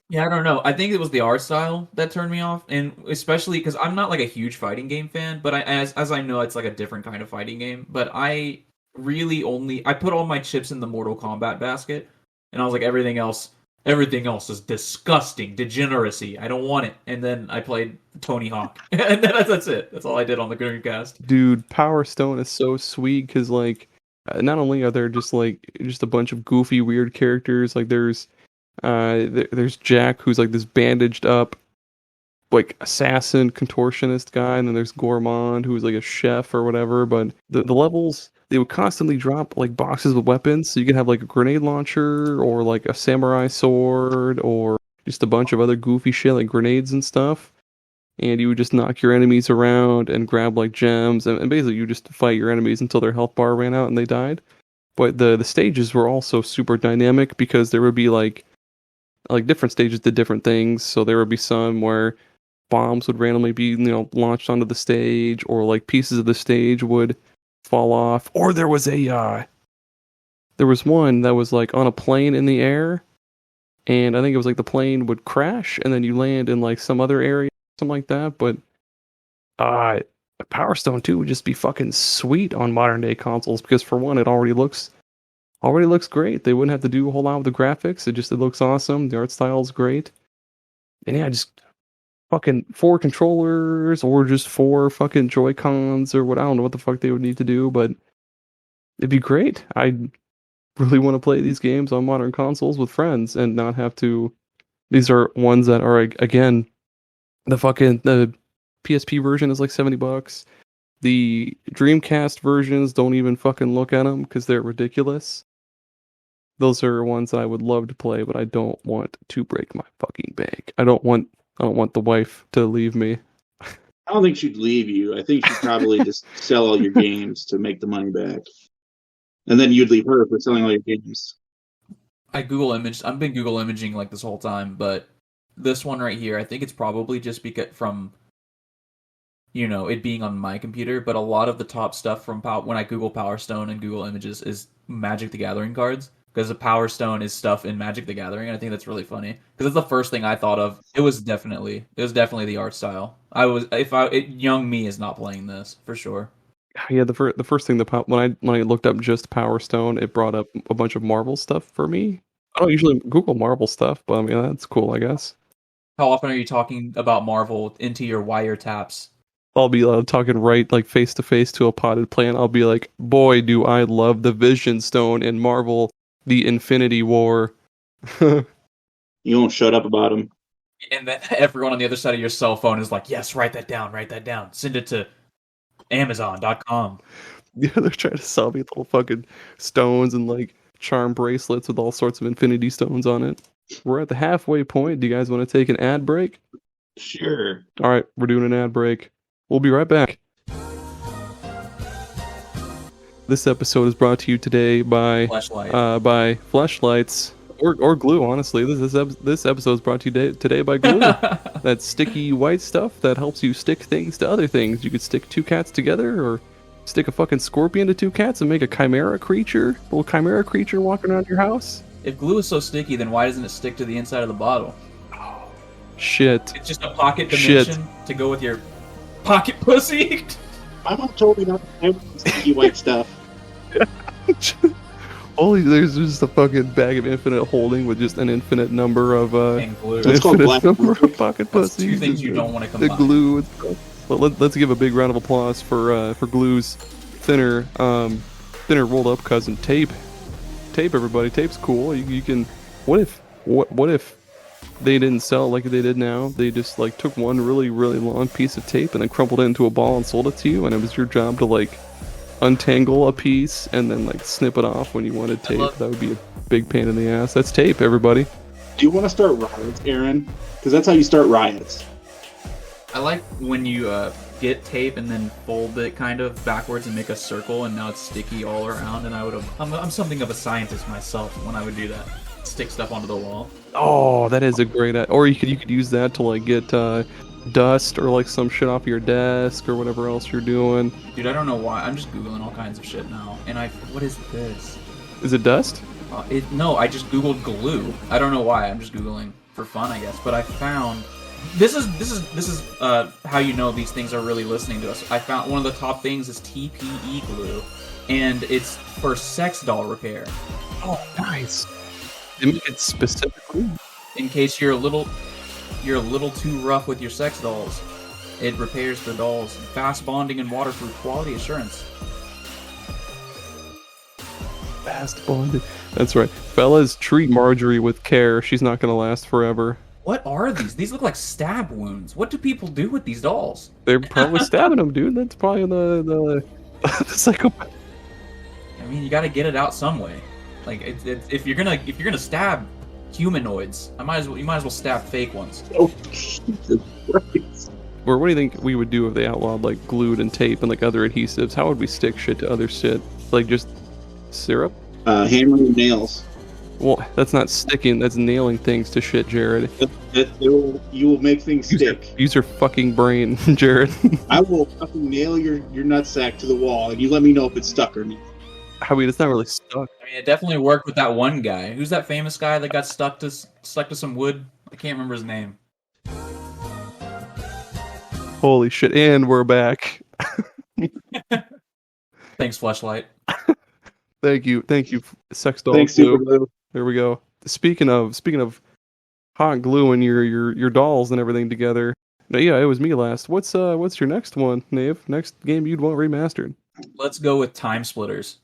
Yeah, I don't know. I think it was the art style that turned me off, and especially because I'm not like a huge fighting game fan, but as I know, it's like a different kind of fighting game. But I put all my chips in the Mortal Kombat basket, and I was like, everything else is disgusting degeneracy. I don't want it. And then I played Tony Hawk, and that's it. That's all I did on the Dreamcast. Dude, Power Stone is so sweet because like, not only are there just a bunch of goofy weird characters, like there's Jack, who's like this bandaged up like assassin contortionist guy, and then there's Gourmand, who's like a chef or whatever. But the levels, they would constantly drop like boxes with weapons, so you could have like a grenade launcher or like a samurai sword or just a bunch of other goofy shit like grenades and stuff. And you would just knock your enemies around and grab like gems, and basically you just fight your enemies until their health bar ran out and they died. But the stages were also super dynamic because there would be like different stages did different things. So there would be some where bombs would randomly be, launched onto the stage, or like pieces of the stage would fall off. Or there was one that was like on a plane in the air, and I think it was like the plane would crash and then you land in like some other area, something like that. But Power Stone 2 would just be fucking sweet on modern day consoles because for one, it already looks great. They wouldn't have to do a whole lot with the graphics. It looks awesome. The art style is great. And yeah, just fucking 4 controllers or just 4 fucking Joy-Cons or what. I don't know what the fuck they would need to do, but it'd be great. I really want to play these games on modern consoles with friends and not have to. These are ones that are, again, the PSP version is like $70. The Dreamcast versions, don't even fucking look at them because they're ridiculous. Those are ones that I would love to play, but I don't want to break my fucking bank. I don't want the wife to leave me. I don't think she'd leave you. I think she'd probably just sell all your games to make the money back. And then you'd leave her for selling all your games. I've been Google imaging like this whole time, but this one right here, I think it's probably just because from, it being on my computer, but a lot of the top stuff from when I Google Power Stone and Google Images is Magic the Gathering cards. Because the Power Stone is stuff in Magic the Gathering, and I think that's really funny. Because that's the first thing I thought of. It was definitely the art style. Young me is not playing this for sure. Yeah, the first thing when I looked up just Power Stone, it brought up a bunch of Marvel stuff for me. I don't usually Google Marvel stuff, but I mean that's cool, I guess. How often are you talking about Marvel into your wiretaps? I'll be talking right like face to face to a potted plant. I'll be like, boy, do I love the Vision Stone in Marvel. The Infinity War. You won't shut up about them. And then everyone on the other side of your cell phone is like, yes, write that down. Send it to Amazon.com. Yeah, they're trying to sell me little fucking stones and like charm bracelets with all sorts of Infinity Stones on it. We're at the halfway point. Do you guys want to take an ad break? Sure. All right, we're doing an ad break. We'll be right back. This episode is brought to you today by flashlights or glue. Honestly, this episode is brought to you today by glue. That sticky white stuff that helps you stick things to other things. You could stick 2 cats together, or stick a fucking scorpion to 2 cats and make a chimera creature, little chimera creature walking around your house. If glue is so sticky, then why doesn't it stick to the inside of the bottle? Oh, shit! It's just a pocket dimension to go with your pocket pussy. My mom told me not to have sticky white stuff. There's just a fucking bag of infinite holding with just an infinite number of pocket pussies. 2 things you don't want to combine. The glue. Well, let's give a big round of applause for Glue's thinner rolled up cousin, Tape. Tape, everybody. Tape's cool. You can. What if they didn't sell like they did now? They just like took one really really long piece of tape and then crumpled it into a ball and sold it to you, and it was your job to like untangle a piece and then like snip it off when you wanted tape. That would be a big pain in the ass. That's Tape, everybody. Do you want to start riots, Aaron? Because that's how you start riots. I like when you get tape and then fold it kind of backwards and make a circle, and now it's sticky all around. And I'm something of a scientist myself when I would do that. Stick stuff onto the wall. Oh, that is a great. Or you could use that to like get dust or like some shit off your desk or whatever else you're doing. Dude, I don't know why. I'm just Googling all kinds of shit now. And what is this? Is it dust? No, I just Googled glue. I don't know why. I'm just Googling for fun, I guess. But I found this is how you know these things are really listening to us. I found one of the top things is TPE glue, and it's for sex doll repair. Oh, nice. They make it specifically in case you're a little too rough with your sex dolls. It repairs the dolls. Fast bonding and waterproof, quality assurance. Fast bonding. That's right. Fellas, treat Marjorie with care. She's not going to last forever. What are these? These look like stab wounds. What do people do with these dolls? They're probably stabbing them, dude. That's probably the psychopath. I mean, you got to get it out some way. Like, if you're gonna stab humanoids, you might as well stab fake ones. Oh, Jesus Christ. Or what do you think we would do if they outlawed like glued and tape and like other adhesives? How would we stick shit to other shit? Like just syrup? Hammer and nails. Well, that's not sticking. That's nailing things to shit, Jared. You will make things stick. Use your fucking brain, Jared. I will fucking nail your nutsack to the wall, and you let me know if it's stuck or not. I mean, it's not really stuck. I mean, it definitely worked with that one guy. Who's that famous guy that got stuck to some wood? I can't remember his name. Holy shit! And we're back. Thanks, Fleshlight. Thank you, sex doll. Thanks, Super Glue. There we go. Speaking of hot glue and your dolls and everything together. No, yeah, it was me last. What's your next one, Nave? Next game you'd want remastered? Let's go with Time Splitters.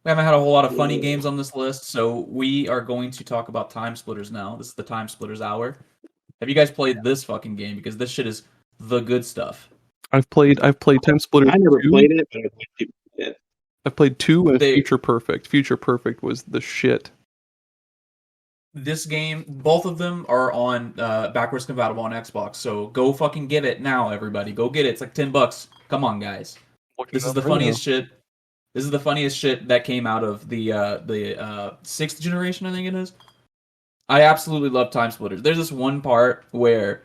We haven't had a whole lot of funny games on this list, so we are going to talk about Time Splitters now. This is the Time Splitters hour. Have you guys played this fucking game? Because this shit is the good stuff. I've played Time Splitters. I never 2. played it, but I've played people play it. I've played 2 and Future Perfect. Future Perfect was the shit. This game, both of them are on backwards compatible on Xbox, so go fucking get it now, everybody. Go get it. It's like $10. Come on, guys. This is the funniest shit. This is the funniest shit that came out of the 6th generation, I think it is. I absolutely love Time Splitters. There's this one part where,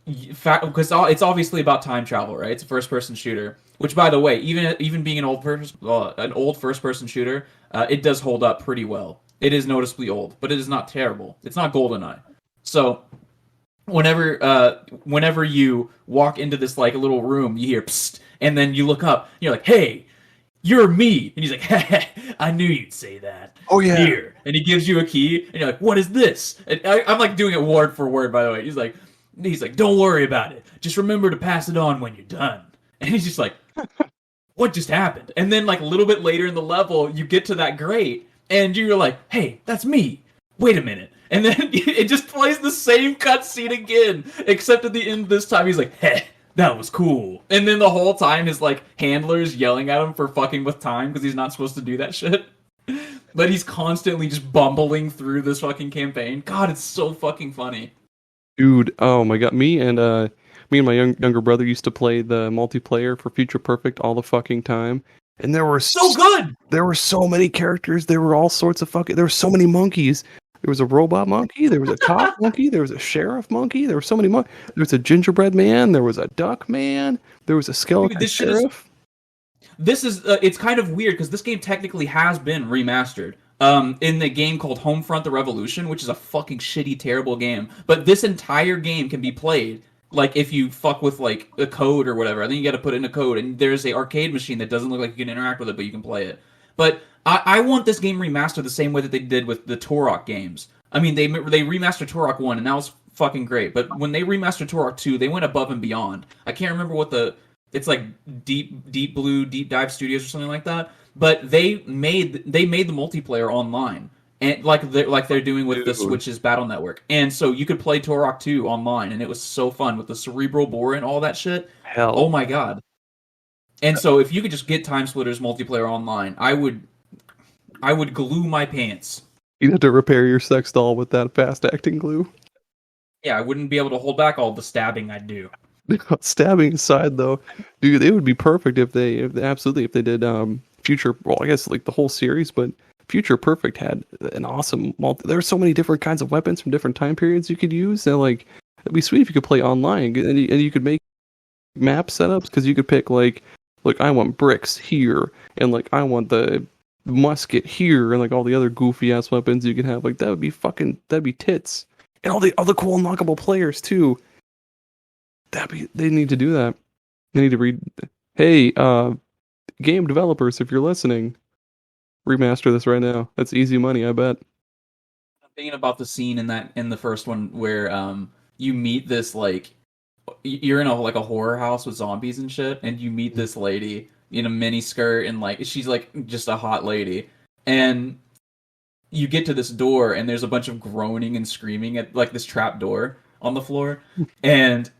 because it's obviously about time travel, right? It's a first-person shooter. Which, by the way, even being an old first-person shooter, it does hold up pretty well. It is noticeably old, but it is not terrible. It's not GoldenEye. So, whenever you walk into this like little room, you hear psst, and then you look up, and you're like, "Hey, you're me," and he's like, "I knew you'd say that." Oh yeah. Here, and he gives you a key, and you're like, "What is this?" And I'm like doing it word for word, by the way. He's like, "Don't worry about it. Just remember to pass it on when you're done." And he's just like, "What just happened?" And then like a little bit later in the level, you get to that grate, and you're like, "Hey, that's me. Wait a minute." And then it just plays the same cutscene again, except at the end this time he's like, "Hey, that was cool." And then the whole time his like handler's yelling at him for fucking with time because he's not supposed to do that shit. But he's constantly just bumbling through this fucking campaign. God, it's so fucking funny. Dude, oh my god, me and my younger brother used to play the multiplayer for Future Perfect all the fucking time. And there were so good. There were so many characters. There were all sorts of fucking. There were so many monkeys. There was a robot monkey. There was a cop monkey. There was a sheriff monkey. There were so many monkeys. There was a gingerbread man. There was a duck man. There was a skeleton sheriff. This is it's kind of weird because this game technically has been remastered. In the game called Homefront: The Revolution, which is a fucking shitty, terrible game. But this entire game can be played. Like, if you fuck with, like, a code or whatever, I think you gotta put in a code, and there's a arcade machine that doesn't look like you can interact with it, but you can play it. But I want this game remastered the same way that they did with the Turok games. I mean, they remastered Turok 1, and that was fucking great, but when they remastered Turok 2, they went above and beyond. I can't remember what it's like Deep Blue, Deep Dive Studios or something like that, but they made the multiplayer online. And like they're doing with the Switch's Battle Network. And so you could play Turok 2 online, and it was so fun with the cerebral bore and all that shit. Hell. Oh my god. And so if you could just get Time Splitters multiplayer online, I would glue my pants. You'd have to repair your sex doll with that fast-acting glue. Yeah, I wouldn't be able to hold back all the stabbing I do. Stabbing aside, though, dude, it would be perfect if they did Future. Well, I guess like the whole series, but Future Perfect had an awesome there were so many different kinds of weapons from different time periods you could use, and like it'd be sweet if you could play online and you could make map setups because you could pick like I want bricks here and like I want the musket here and like all the other goofy ass weapons you could have. Like that'd be tits, and all the other cool unlockable players too. They need to do that. They need to read. Hey, game developers, if you're listening, remaster this right now. That's easy money, I bet. I'm thinking about the scene in the first one where you meet this like you're in a horror house with zombies and shit, and you meet this lady in a mini skirt and like she's like just a hot lady, and you get to this door and there's a bunch of groaning and screaming at like this trap door on the floor, and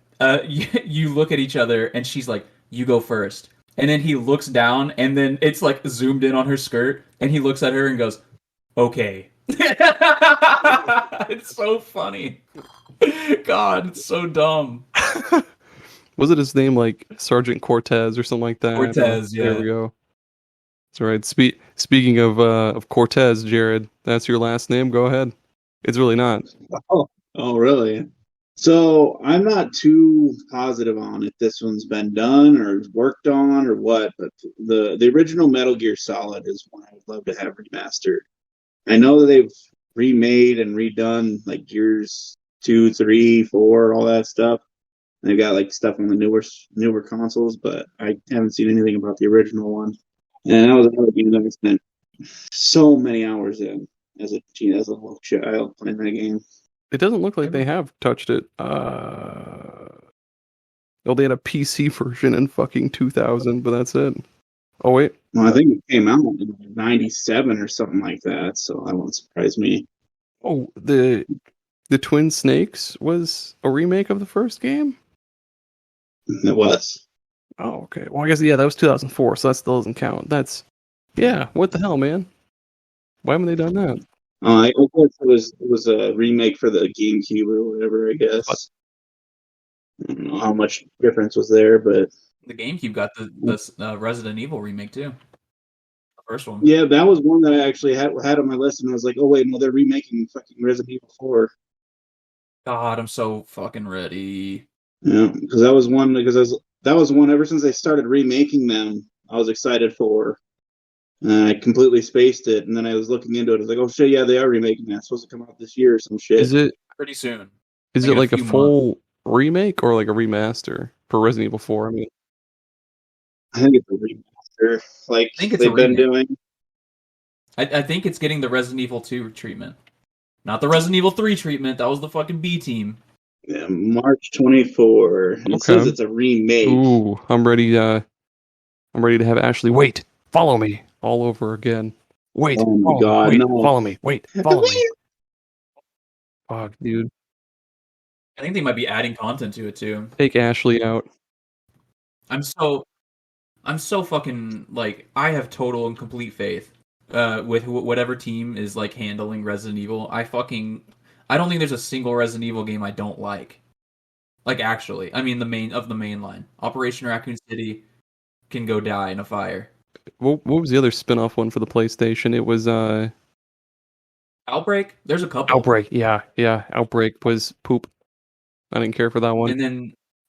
you look at each other and she's like, "You go first." And then he looks down, and then it's like zoomed in on her skirt, and he looks at her and goes, "Okay." It's so funny. God, it's so dumb. Was it his name like Sergeant Cortez or something like that? Cortez, yeah. There we go. That's right. Speaking of Cortez, Jared, that's your last name. Go ahead. It's really not. Oh, really? So I'm not too positive on if this one's been done or worked on or what, but the original Metal Gear Solid is one I would love to have remastered. I know that they've remade and redone like Gears 2, 3, 4, all that stuff. And they've got like stuff on the newer consoles, but I haven't seen anything about the original one. And that was another game that I spent so many hours in as a little child playing that game. It doesn't look like they have touched it. Oh, they had a PC version in fucking 2000, but that's it. Oh wait, Well, I think it came out in '97 or something like that, so that won't surprise me. oh the Twin Snakes was a remake of the first game. It was. Oh, okay. Well, I guess yeah, that was 2004, so that still doesn't count. That's yeah. What the hell, man? Why haven't they done that? I guess it was a remake for the GameCube or whatever. I guess I don't know how much difference was there, but The GameCube got the Resident Evil remake too. The first one. yeah, that was one that I actually had on my list, and I was like, oh wait, no, they're remaking fucking Resident Evil 4. God, I'm so fucking ready. Yeah, because that was one ever since they started remaking them, I was excited for. And I completely spaced it, and then I was looking into it. I was like, "Oh shit, yeah, they are remaking that. It's supposed to come out this year or some shit." Is it Pretty soon. is Like it in a like a few full remake or like a remaster for Resident Evil 4? I mean, I think it's a remaster, like I think it's a they've been remake. doing. I think it's getting the Resident Evil 2 treatment. Not the Resident Evil 3 treatment. That was the fucking B team. Yeah, March 24. And it says Okay. it's a remake. Ooh, I'm ready to have Ashley wait, follow me all over again. Wait, Oh my follow me, god, wait, no! follow me, wait, follow me. Fuck, dude. I think they might be adding content to it too. Take Ashley out. I'm so fucking like I have total and complete faith with whatever team is like handling Resident Evil. I don't think there's a single Resident Evil game I don't like. Like actually, I mean the main line. Operation Raccoon City can go die in a fire. What was the other spin-off one for the PlayStation? It was Outbreak, there's a couple. Outbreak. Yeah. Outbreak was poop. I didn't care for that one. And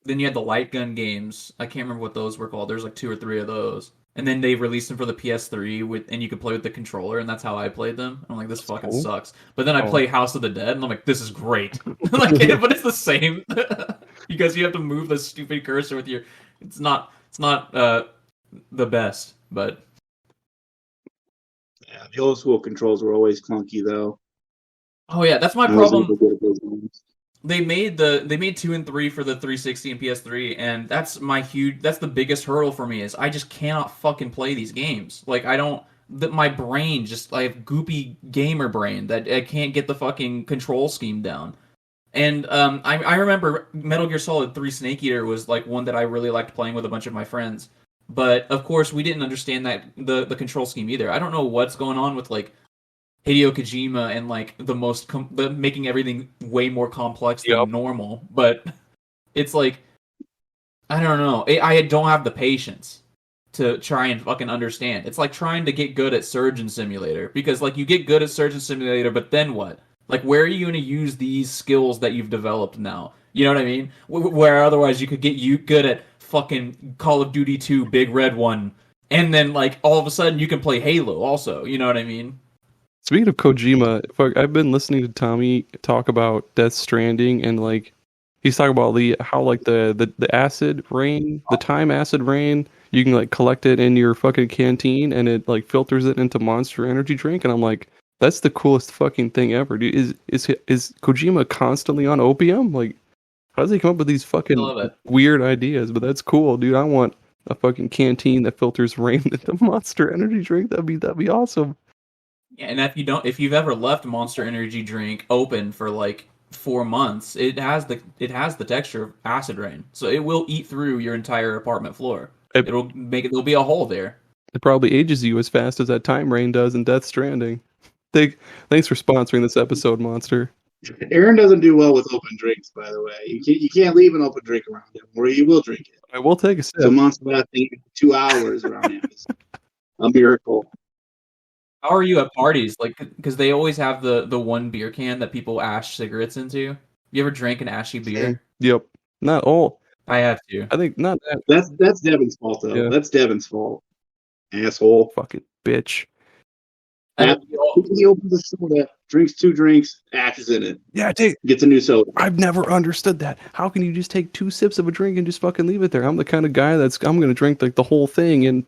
then you had the light gun games. I can't remember what those were called. There's like 2 or 3 of those. And then they released them for the PS3 and you could play with the controller, and that's how I played them. I'm like, this fucking cool. sucks. But then I Oh. play House of the Dead, and I'm like, this is great. Like, but it's the same because you have to move the stupid cursor with your. It's not the best, but Yeah, the old school controls were always clunky though. oh yeah, that's my I wasn't problem. able to get those ones. They made 2 and 3 for the 360 and PS3, and that's the biggest hurdle for me is I just cannot fucking play these games. Like my brain just I have goopy gamer brain that I can't get the fucking control scheme down. And I remember Metal Gear Solid 3 Snake Eater was like one that I really liked playing with a bunch of my friends. But of course we didn't understand that the control scheme either. I don't know what's going on with like Hideo Kojima and like making everything way more complex than normal, but it's like I don't know. I don't have the patience to try and fucking understand. It's like trying to get good at Surgeon Simulator because like you get good at Surgeon Simulator, but then what? Like where are you going to use these skills that you've developed now? You know what I mean? Where otherwise you could get you good at fucking Call of Duty 2 Big Red One, and then like all of a sudden you can play Halo also. You know what I mean? Speaking of Kojima, fuck, I've been listening to Tommy talk about Death Stranding, and like he's talking about how like the acid rain, the time acid rain, you can like collect it in your fucking canteen, and it like filters it into Monster Energy drink, and I'm like, that's the coolest fucking thing ever, dude. Is Kojima constantly on opium? Like, how does he come up with these fucking weird ideas? But that's cool, dude. I want a fucking canteen that filters rain into Monster Energy drink. That'd be awesome. Yeah, and if you've ever left Monster Energy drink open for like 4 months, it has the texture of acid rain, so it will eat through your entire apartment floor. There'll be a hole there. It probably ages you as fast as that time rain does in Death Stranding. Thanks for sponsoring this episode, Monster. Aaron doesn't do well with open drinks, by the way. You can't leave an open drink around him, or he will drink it. I will take a sip. So Monster lasting 2 hours around him. A miracle. How are you at parties? Like, because they always have the one beer can that people ash cigarettes into. You ever drank an ashy beer? Yep. Not all. I have to. I think not that. That's Devin's fault though. Yeah. That's Devin's fault. Asshole. Fucking bitch. I That, he opens the soda, drinks 2 drinks, ashes in it, Yeah, gets a new soda. I've never understood that. How can you just take 2 sips of a drink and just fucking leave it there? I'm the kind of guy I'm gonna drink like the whole thing in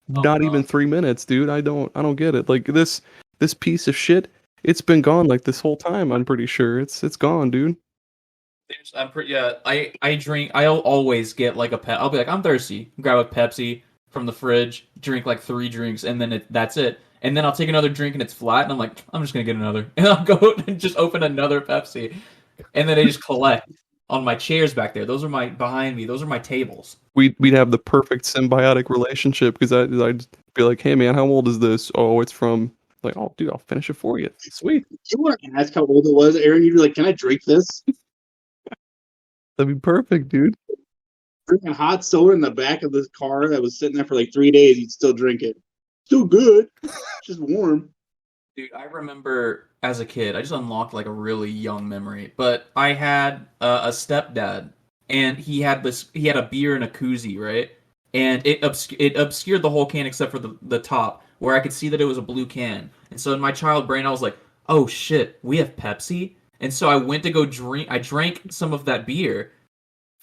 not even 3 minutes, dude. I don't get it. Like this piece of shit, it's been gone like this whole time. I'm pretty sure it's gone, dude. I'm pretty. Yeah, I drink. I'll always get like a pep. I'll be like, I'm thirsty. Grab a Pepsi from the fridge, drink like 3 drinks, and then that's it. And then I'll take another drink and it's flat, and I'm like, I'm just gonna get another, and I'll go and just open another Pepsi, and then they just collect on my chairs back there. Those are behind me. Those are my tables. We'd have the perfect symbiotic relationship because I'd be like, hey man, how old is this? Oh, it's from like, oh dude, I'll finish it for you. Sweet. You want to ask how old it was, Aaron? You'd be like, "Can I drink this?" That'd be perfect, dude. Drinking hot soda in the back of this car that was sitting there for like 3 days, you'd still drink it. Still good, just warm. Dude, I remember as a kid, I just unlocked like a really young memory, but I had a stepdad, and he had a beer in a koozie, right? And it obscured the whole can except for the top, where I could see that it was a blue can. And so in my child brain, I was like, oh shit, we have Pepsi? And so I went to go drink, I drank some of that beer,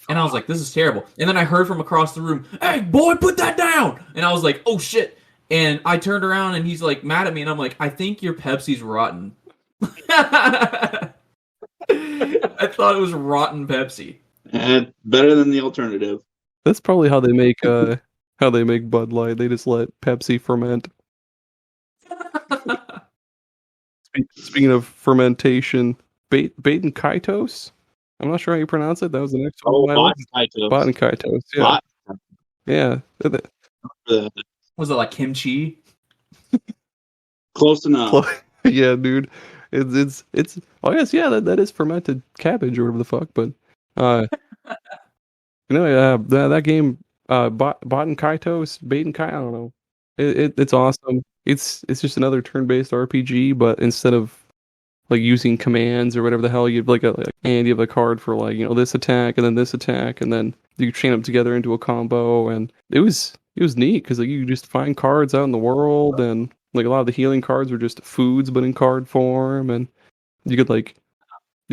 and I was like, this is terrible. And then I heard from across the room, hey boy, put that down! And I was like, oh shit. And I turned around and he's like mad at me, and I'm like, I think your Pepsi's rotten. I thought it was rotten Pepsi. And better than the alternative. That's probably how they make Bud Light. They just let Pepsi ferment. Speaking of fermentation, Baden Kaitos? I'm not sure how you pronounce it. That was the next one. Baden Kaitos. Yeah. Yeah. Was it like kimchi? Close enough. Yeah, dude. It's oh yes, yeah, that is fermented cabbage or whatever the fuck, but that game Baden Kaitos, Baden Kai, I don't know. It's awesome. It's just another turn-based RPG, but instead of like using commands or whatever the hell, you have and you have a card for like, this attack and then this attack, and then you chain them together into a combo, and it was neat because like you could just find cards out in the world, and like a lot of the healing cards were just foods but in card form, and you could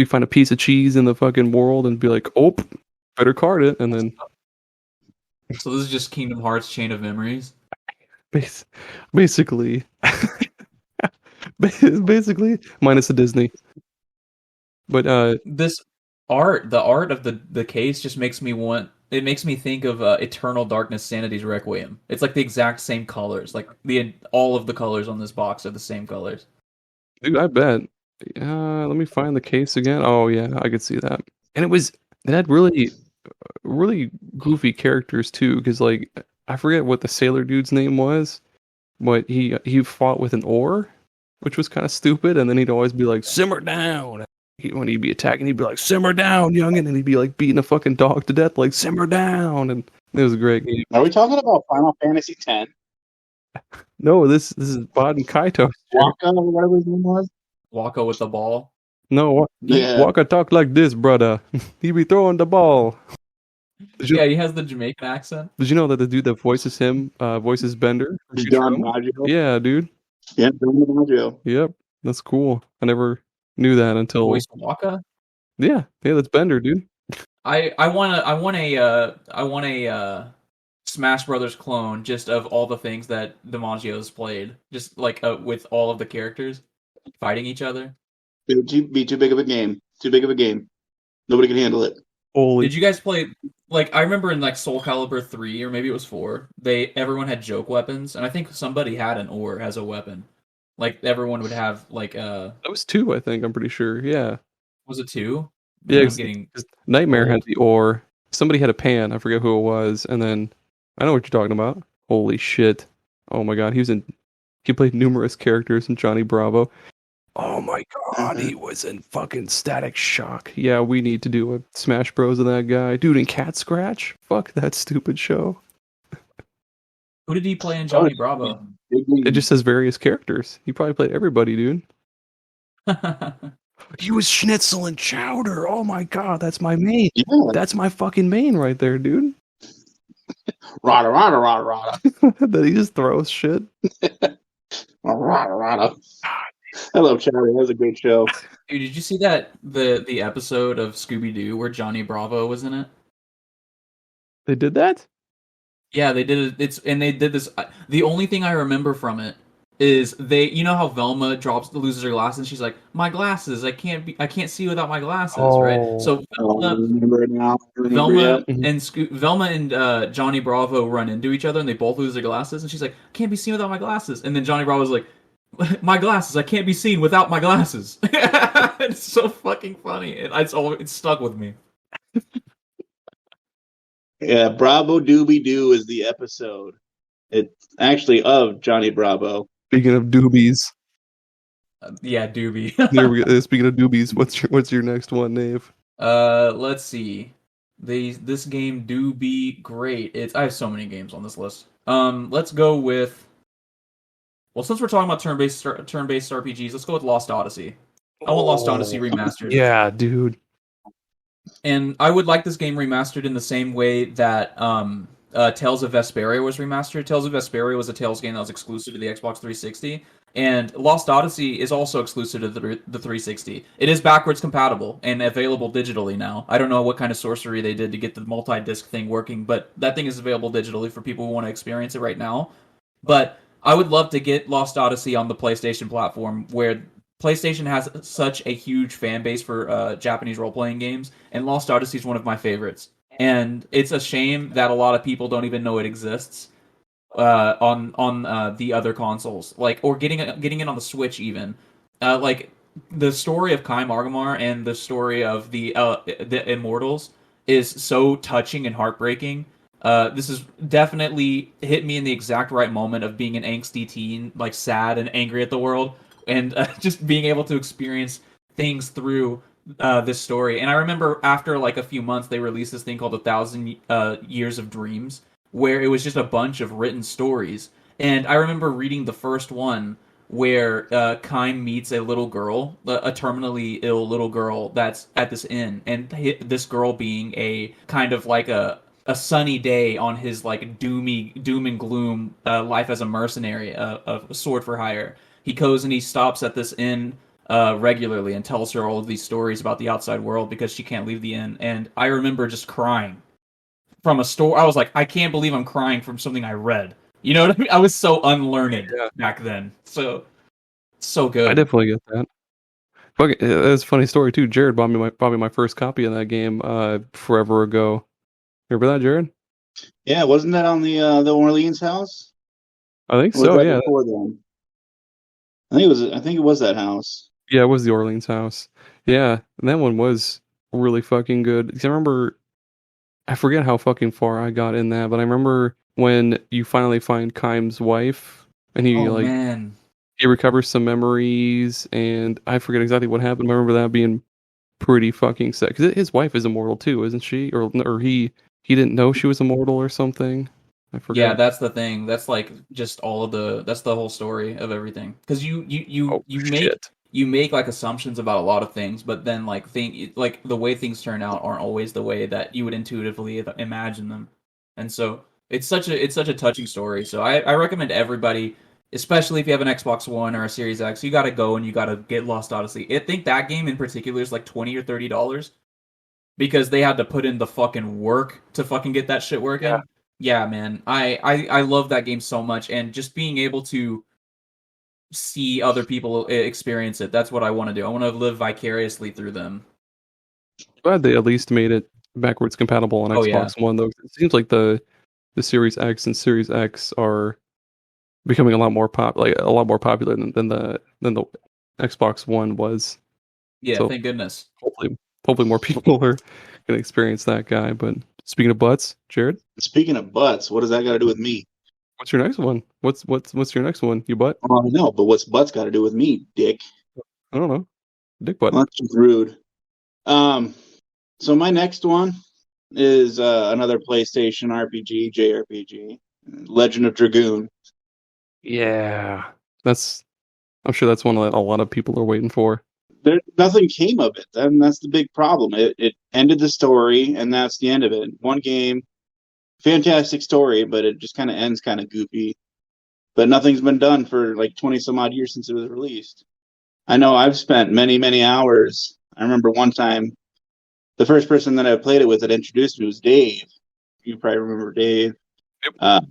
find a piece of cheese in the fucking world and be like, oh, better card it, and then so this is just Kingdom Hearts Chain of Memories. Basically. Basically minus the Disney. But this the art of the case just makes me think of Eternal Darkness Sanity's Requiem. It's like the exact same colors. Like all of the colors on this box are the same colors. Dude, I bet. Let me find the case again. Oh yeah, I could see that. And it had really goofy characters too, because like I forget what the sailor dude's name was, but he fought with an oar, which was kind of stupid, and then he'd always be like, simmer down. When he'd be attacking, he'd be like, simmer down, youngin', and he'd be like beating a fucking dog to death, like, simmer down, and it was a great game. Are we talking about Final Fantasy X? No, this is Baden Kaito. Waka, or whatever his name was? Waka with the ball? No, Yeah. Waka talk like this, brother. He be throwing the ball. Yeah, he has the Jamaican accent. Did you know that the dude that voices him voices Bender? John DiMaggio? Yeah, dude. Yeah, John DiMaggio. Yep, that's cool. I never knew that until. Voice Waka? Yeah, that's Bender, dude. I want a Smash Brothers clone just of all the things that DiMaggio's played, just like with all of the characters fighting each other. It would be too big of a game. Too big of a game. Nobody can handle it. Did you guys play? Like I remember in like Soul Calibur 3 or maybe it was 4. Everyone had joke weapons, and I think somebody had an oar as a weapon. Like everyone would have like That was 2, I think. I'm pretty sure. Yeah. Was it 2? Yeah. Nightmare had the oar. Somebody had a pan. I forget who it was, and then I know what you're talking about. Holy shit! Oh my god, he played numerous characters in Johnny Bravo. Oh my god, he was in fucking Static Shock. Yeah, we need to do a Smash Bros of that guy. Dude, in Cat Scratch? Fuck that stupid show. Who did he play in Johnny Bravo? It just says various characters. He probably played everybody, dude. He was Schnitzel and Chowder. Oh my god, that's my main. Yeah. That's my fucking main right there, dude. Rada, rada, rada, rada. That he just throws shit. Rada, rada. I love Chowder. That was a great show. Dude, did you see that the episode of Scooby Doo where Johnny Bravo was in it? They did that? Yeah, they did it. They did this. The only thing I remember from it is you know how Velma loses her glasses, and she's like, "My glasses, I can't see without my glasses," right? So I remember it now. Velma and Johnny Bravo run into each other, and they both lose their glasses, and she's like, "I can't be seen without my glasses," and then Johnny Bravo's like, "My glasses, I can't be seen without my glasses." It's so fucking funny. It's stuck with me. Yeah, Bravo Doobie Doo is the episode. It's actually of Johnny Bravo. Speaking of doobies. Yeah, Doobie. There we go. Speaking of doobies, what's your next one, Nave? Let's see. This game do be great. I have so many games on this list. Let's go with. Well, since we're talking about turn-based RPGs, let's go with Lost Odyssey. I want Lost Odyssey remastered. Yeah, dude. And I would like this game remastered in the same way that Tales of Vesperia was remastered. Tales of Vesperia was a Tales game that was exclusive to the Xbox 360, and Lost Odyssey is also exclusive to the 360. It is backwards compatible and available digitally now. I don't know what kind of sorcery they did to get the multi-disc thing working, but that thing is available digitally for people who want to experience it right now. But I would love to get Lost Odyssey on the PlayStation platform, where PlayStation has such a huge fan base for Japanese role-playing games, and Lost Odyssey is one of my favorites. And it's a shame that a lot of people don't even know it exists on the other consoles, or getting it on the Switch even. Like the story of Kai Margamar and the story of the Immortals is so touching and heartbreaking. This has definitely hit me in the exact right moment of being an angsty teen, like sad and angry at the world, and just being able to experience things through this story. And I remember after like a few months, they released this thing called 1,000 Years of Dreams, where it was just a bunch of written stories. And I remember reading the first one where Kime meets a little girl, a terminally ill little girl that's at this inn, and this girl being a kind of like a sunny day on his like doom and gloom life as a mercenary, a sword for hire. He goes and he stops at this inn regularly and tells her all of these stories about the outside world because she can't leave the inn. And I remember just crying from a story. I was like, I can't believe I'm crying from something I read. You know what I mean? I was so unlearned back then. So good. I definitely get that. Fuck, that's a funny story too. Jared bought me my first copy of that game forever ago. Remember that, Jared? Yeah, wasn't that on the Orleans house? I think so. Yeah. Before then? I think it was that house. Yeah, it was the Orleans house. Yeah, and that one was really fucking good. 'Cause I remember, I forget how fucking far I got in that, but I remember when you finally find Kime's wife, and he recovers some memories, and I forget exactly what happened. I remember that being pretty fucking sick. Because his wife is immortal too, isn't she? Or he didn't know she was immortal or something. I forget. Yeah, that's the thing. That's like just that's the whole story of everything. Because you make like assumptions about a lot of things, but then like the way things turn out aren't always the way that you would intuitively imagine them. And so it's such a touching story. So I recommend everybody, especially if you have an Xbox One or a Series X, you got to go and you got to get Lost Odyssey. I think that game in particular is like $20 or $30 because they had to put in the fucking work to fucking get that shit working. Yeah, man. I love that game so much, and just being able to see other people experience it, that's what I want to do. I want to live vicariously through them. Glad they at least made it backwards compatible on Xbox One, though. It seems like the Series X and Series X are becoming a lot more popular than the Xbox One was. Yeah, so thank goodness. Hopefully more people are gonna experience that guy. But speaking of butts, Jared. Speaking of butts, what does that got to do with me? What's your next one? What's your next one? You butt? Oh, I know, but what's butts got to do with me, dick? I don't know. Dick butt. That's rude. So my next one is another PlayStation RPG, JRPG. Legend of Dragoon. Yeah, I'm sure that's one that a lot of people are waiting for. Nothing came of it. Then that's the big problem. It ended the story, and that's the end of it. One game, fantastic story, but it just kind of ends kind of goofy. But nothing's been done for like 20 some odd years since it was released. I know I've spent many, many hours. I remember one time the first person that I played it with that introduced me was Dave. You probably remember Dave. Yep.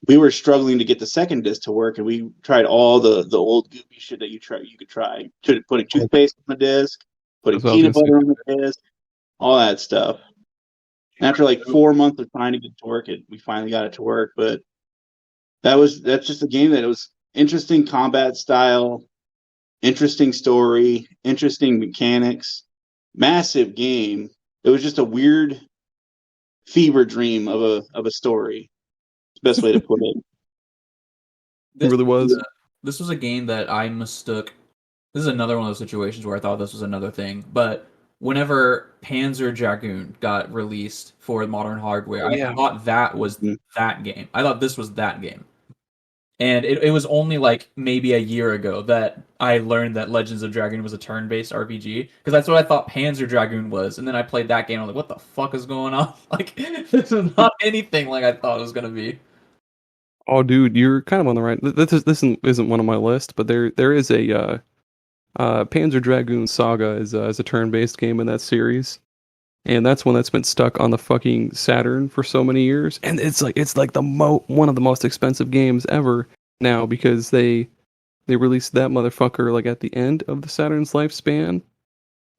We were struggling to get the second disc to work, and we tried all the old goofy shit that you could try. Putting toothpaste on the disc, putting That's what I was peanut gonna say. butter on the disc, all that stuff. And after like 4 months of trying to get it to work, we finally got it to work. But that's just a game that it was interesting combat style, interesting story, interesting mechanics, massive game. It was just a weird fever dream of a story. It's the best way to put it. It really was. This was a game that I mistook. This is another one of those situations where I thought this was another thing. But whenever Panzer Dragoon got released for modern hardware, I thought that was that game. I thought this was that game. And it was only like maybe a year ago that I learned that Legends of Dragoon was a turn-based RPG, because that's what I thought Panzer Dragoon was. And then I played that game, and I was like, what the fuck is going on? Like, this is not anything like I thought it was going to be. Oh, dude, you're kind of on the right. This isn't one on my list, but there is a Panzer Dragoon Saga is a turn-based game in that series, and that's one that's been stuck on the fucking Saturn for so many years, and it's like one of the most expensive games ever now, because they released that motherfucker like at the end of the Saturn's lifespan.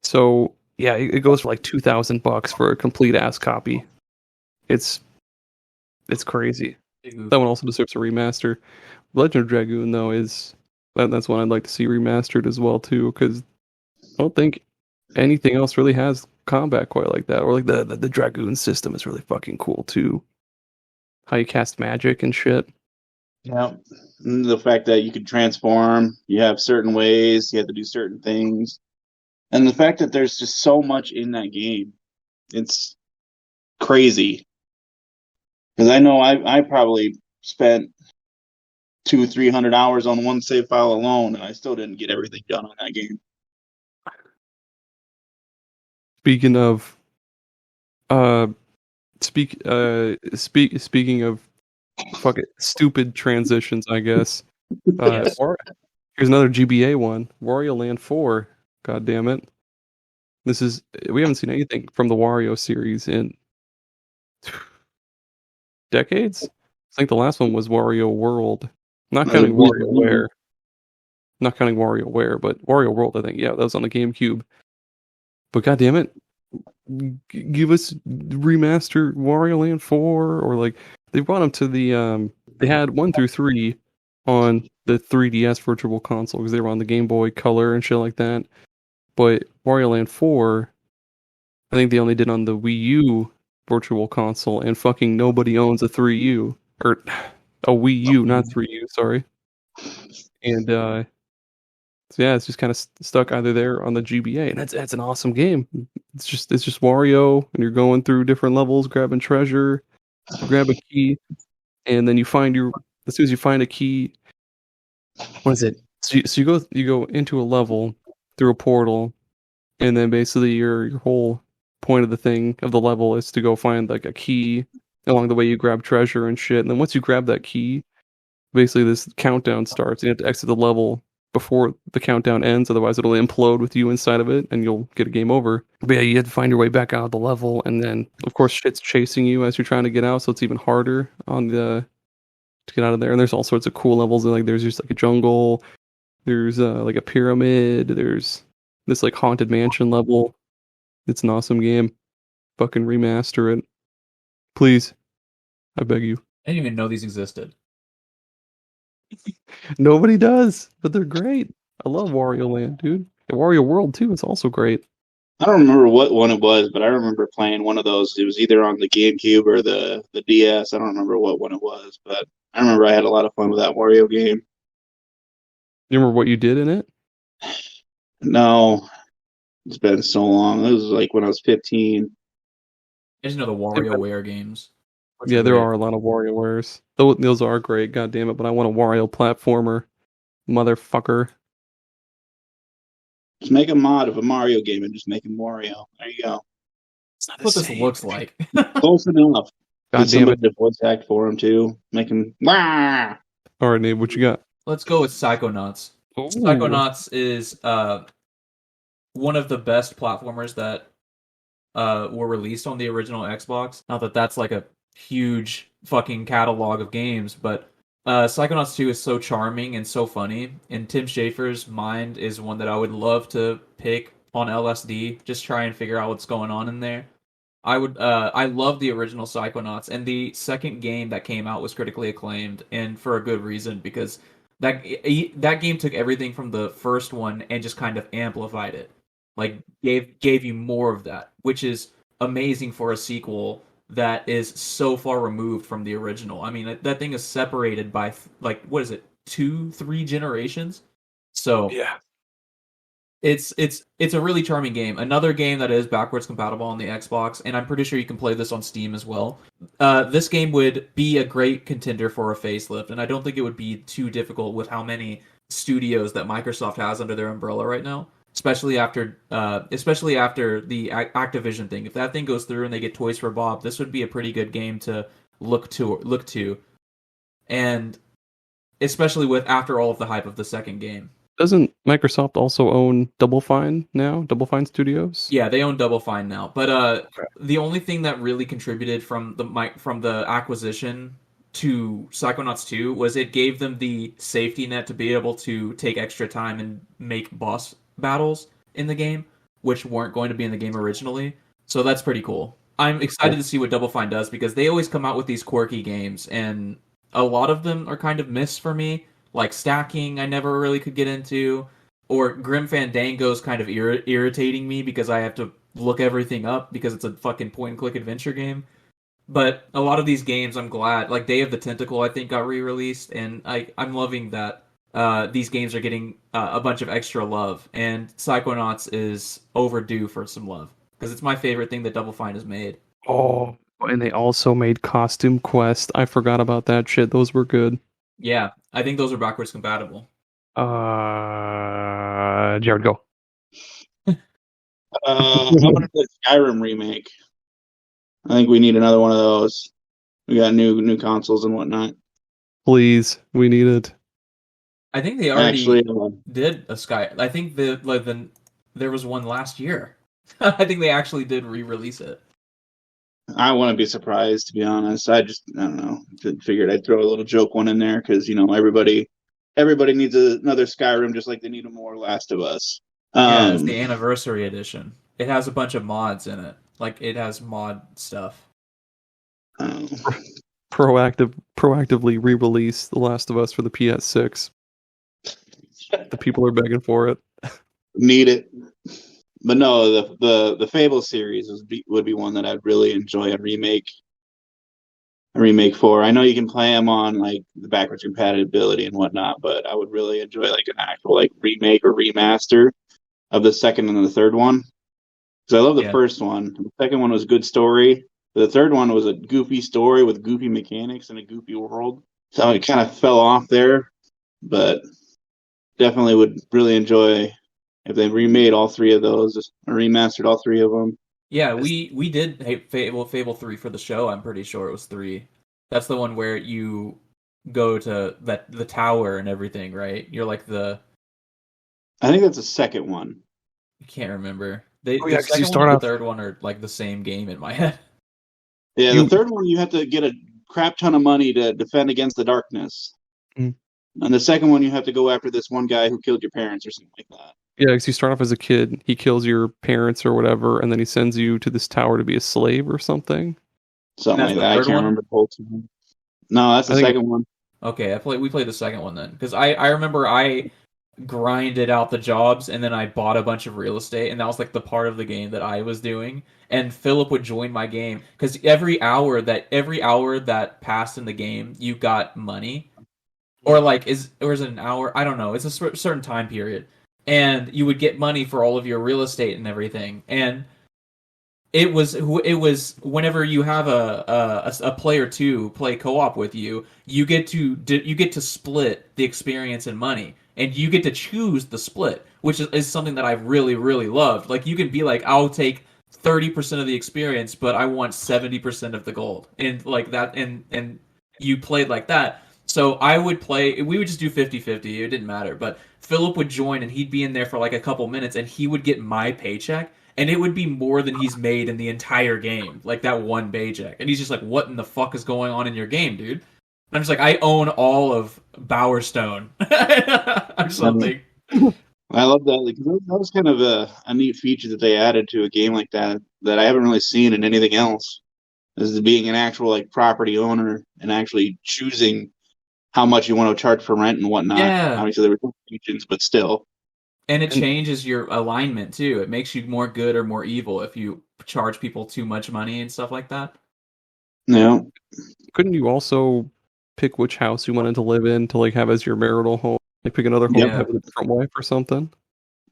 So yeah, it goes for like $2,000 for a complete ass copy. It's crazy. That one also deserves a remaster. Legend of Dragoon though that's one I'd like to see remastered as well too, because I don't think anything else really has combat quite like that, or like the Dragoon system is really fucking cool too. How you cast magic and shit. Yeah. And the fact that you can transform, you have certain ways, you have to do certain things. And the fact that there's just so much in that game. It's crazy. Because I know I probably spent 200-300 hours on one save file alone, and I still didn't get everything done on that game. Speaking of speaking of fucking stupid transitions, I guess. Yes. Here's another GBA one, Wario Land 4. God damn it. We haven't seen anything from the Wario series in decades. I think the last one was Wario World. Not counting WarioWare. Not counting WarioWare, but Wario World, I think. Yeah, that was on the GameCube. But god damn it, give us remaster Wario Land 4, or like they brought them to the they had 1 through 3 on the 3DS Virtual Console because they were on the Game Boy Color and shit like that. But Wario Land 4, I think they only did on the Wii U Virtual Console, and fucking nobody owns a 3U or a Wii U, not 3U, sorry. And so yeah, it's just kind of stuck either there on the GBA, and that's an awesome game. It's just Wario, and you're going through different levels, grabbing treasure, grab a key, and then as soon as you find a key, what is it? So you go into a level through a portal, and then basically your whole point of the level is to go find like a key. Along the way, you grab treasure and shit, and then once you grab that key, basically this countdown starts. You have to exit the level before the countdown ends, otherwise it'll implode with you inside of it, and you'll get a game over. But yeah, you have to find your way back out of the level, and then of course shit's chasing you as you're trying to get out, so it's even harder to get out of there. And there's all sorts of cool levels. Like there's just like a jungle, there's like a pyramid, there's this like haunted mansion level. It's an awesome game. Fucking remaster it, please. I beg you. I didn't even know these existed. Nobody does, but they're great. I love Wario Land, dude. And Wario World too. It's also great. I don't remember what one it was, but I remember playing one of those. It was either on the GameCube or the DS. I don't remember what one it was, but I remember I had a lot of fun with that Wario game. You remember what you did in it? No, it's been so long. It was like when I was 15. I just know the WarioWare games. which Yeah, are there great. are a lot of WarioWares. Those are great, god damn it, but I want a Wario platformer. Motherfucker. Just make a mod of a Mario game and just make him Wario. There you go. It's not That's what this looks like. Close enough. God Get damn somebody it. to voice act for him too. Make him. Wah! All right, Nate, what you got? Let's go with Psychonauts. Ooh. Psychonauts is one of the best platformers that were released on the original Xbox. Not that that's like a huge fucking catalog of games, but Psychonauts 2 is so charming and so funny, and Tim Schafer's mind is one that I would love to pick on LSD, just try and figure out what's going on in there. I love the original Psychonauts, and the second game that came out was critically acclaimed, and for a good reason, because that game took everything from the first one and just kind of amplified it. Like gave you more of that, which is amazing for a sequel that is so far removed from the original. I mean, that thing is separated by like what is it, 2, 3 generations? So Yeah. it's a really charming game. Another game that is backwards compatible on the Xbox, and I'm pretty sure you can play this on Steam as well. This game would be a great contender for a facelift, and I don't think it would be too difficult with how many studios that Microsoft has under their umbrella right now. Especially after the Activision thing. If that thing goes through and they get Toys for Bob, this would be a pretty good game to look to, and especially with after all of the hype of the second game. Doesn't Microsoft also own Double Fine now? Double Fine Studios? Yeah, they own Double Fine now. But the only thing that really contributed from the acquisition to Psychonauts 2 was it gave them the safety net to be able to take extra time and make boss battles in the game, which weren't going to be in the game originally. So that's pretty cool. I'm excited to see what Double Fine does because they always come out with these quirky games, and a lot of them are kind of missed for me. Like stacking, I never really could get into, or Grim Fandango's kind of irritating me because I have to look everything up because it's a fucking point-and-click adventure game. But a lot of these games, I'm glad. Like Day of the Tentacle, I think got re-released, and I'm loving that these games are getting a bunch of extra love. And Psychonauts is overdue for some love because it's my favorite thing that Double Fine has made. Oh, and they also made Costume Quest. I forgot about that shit. Those were good. Yeah, I think those are backwards compatible. Jared, go. I want to play Skyrim remake. I think we need another one of those. We got new consoles and whatnot. Please, we need it. I think they already Actually, did a Sky. I think there was one last year. I think they actually did re-release it. I wouldn't be surprised, to be honest. I don't know. Figured I'd throw a little joke one in there because everybody needs another Skyrim just like they need a more Last of Us. Yeah, it's the anniversary edition. It has a bunch of mods in it. Like it has mod stuff. Proactively re-release The Last of Us for the PS6. The people are begging for it. Need it. But no, the Fable series would be one that I'd really enjoy a remake for. I know you can play them on like the backwards compatibility and whatnot, but I would really enjoy like an actual like remake or remaster of the second and the third one. Because I love the first one. The second one was a good story. The third one was a goofy story with goofy mechanics and a goofy world. So it kind of fell off there, but definitely would really enjoy if they remade all three of those or remastered all three of them. Yeah, we did Fable 3 for the show. I'm pretty sure it was 3. That's the one where you go to the tower and everything, right? You're like I think that's the second one. I can't remember. Yeah, the 'cause you second start one and off- the third one are like the same game in my head. Yeah, the third one you have to get a crap ton of money to defend against the darkness. Mm. And the second one you have to go after this one guy who killed your parents or something like that. Yeah, because you start off as a kid, he kills your parents or whatever, and then he sends you to this tower to be a slave or something. Something like that. I can't remember the whole time. No, that's the second one. Okay, we played the second one then. Because I remember I grinded out the jobs and then I bought a bunch of real estate, and that was like the part of the game that I was doing. And Philip would join my game because every hour that passed in the game, you got money. Or like is it an hour? I don't know. It's a certain time period. And you would get money for all of your real estate and everything. And It was whenever you have a player two play co-op with you, you get to split the experience and money, and you get to choose the split, which is something that I really loved. Like you can be like, I'll take 30% of the experience, but I want 70% of the gold, and like that, and you played like that. So I would play. We would just do 50-50. It didn't matter, but Philip would join, and he'd be in there for like a couple minutes, and he would get my paycheck and it would be more than he's made in the entire game, like that one paycheck. And he's just like, "What in the fuck is going on in your game, dude?" And I'm just like, "I own all of Bowerstone." Or something. I love that. Like that was kind of a neat feature that they added to a game like that I haven't really seen in anything else. Is being an actual like property owner and actually choosing how much you want to charge for rent and whatnot. Yeah. Obviously, there were regions, but still. And it changes your alignment too. It makes you more good or more evil if you charge people too much money and stuff like that. No. Couldn't you also pick which house you wanted to live in to like have as your marital home? Like pick another home, Yeah. have a different wife or something.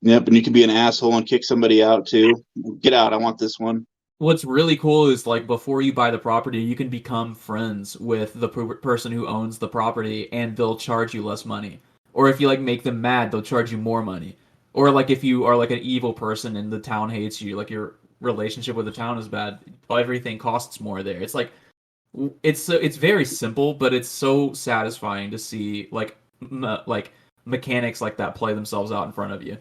Yep, and you can be an asshole and kick somebody out too. Get out! I want this one. What's really cool is like before you buy the property, you can become friends with the person who owns the property, and they'll charge you less money. Or if you like make them mad, they'll charge you more money. Or like if you are like an evil person and the town hates you, like your relationship with the town is bad, everything costs more there. It's like it's very simple, but it's so satisfying to see like like mechanics like that play themselves out in front of you.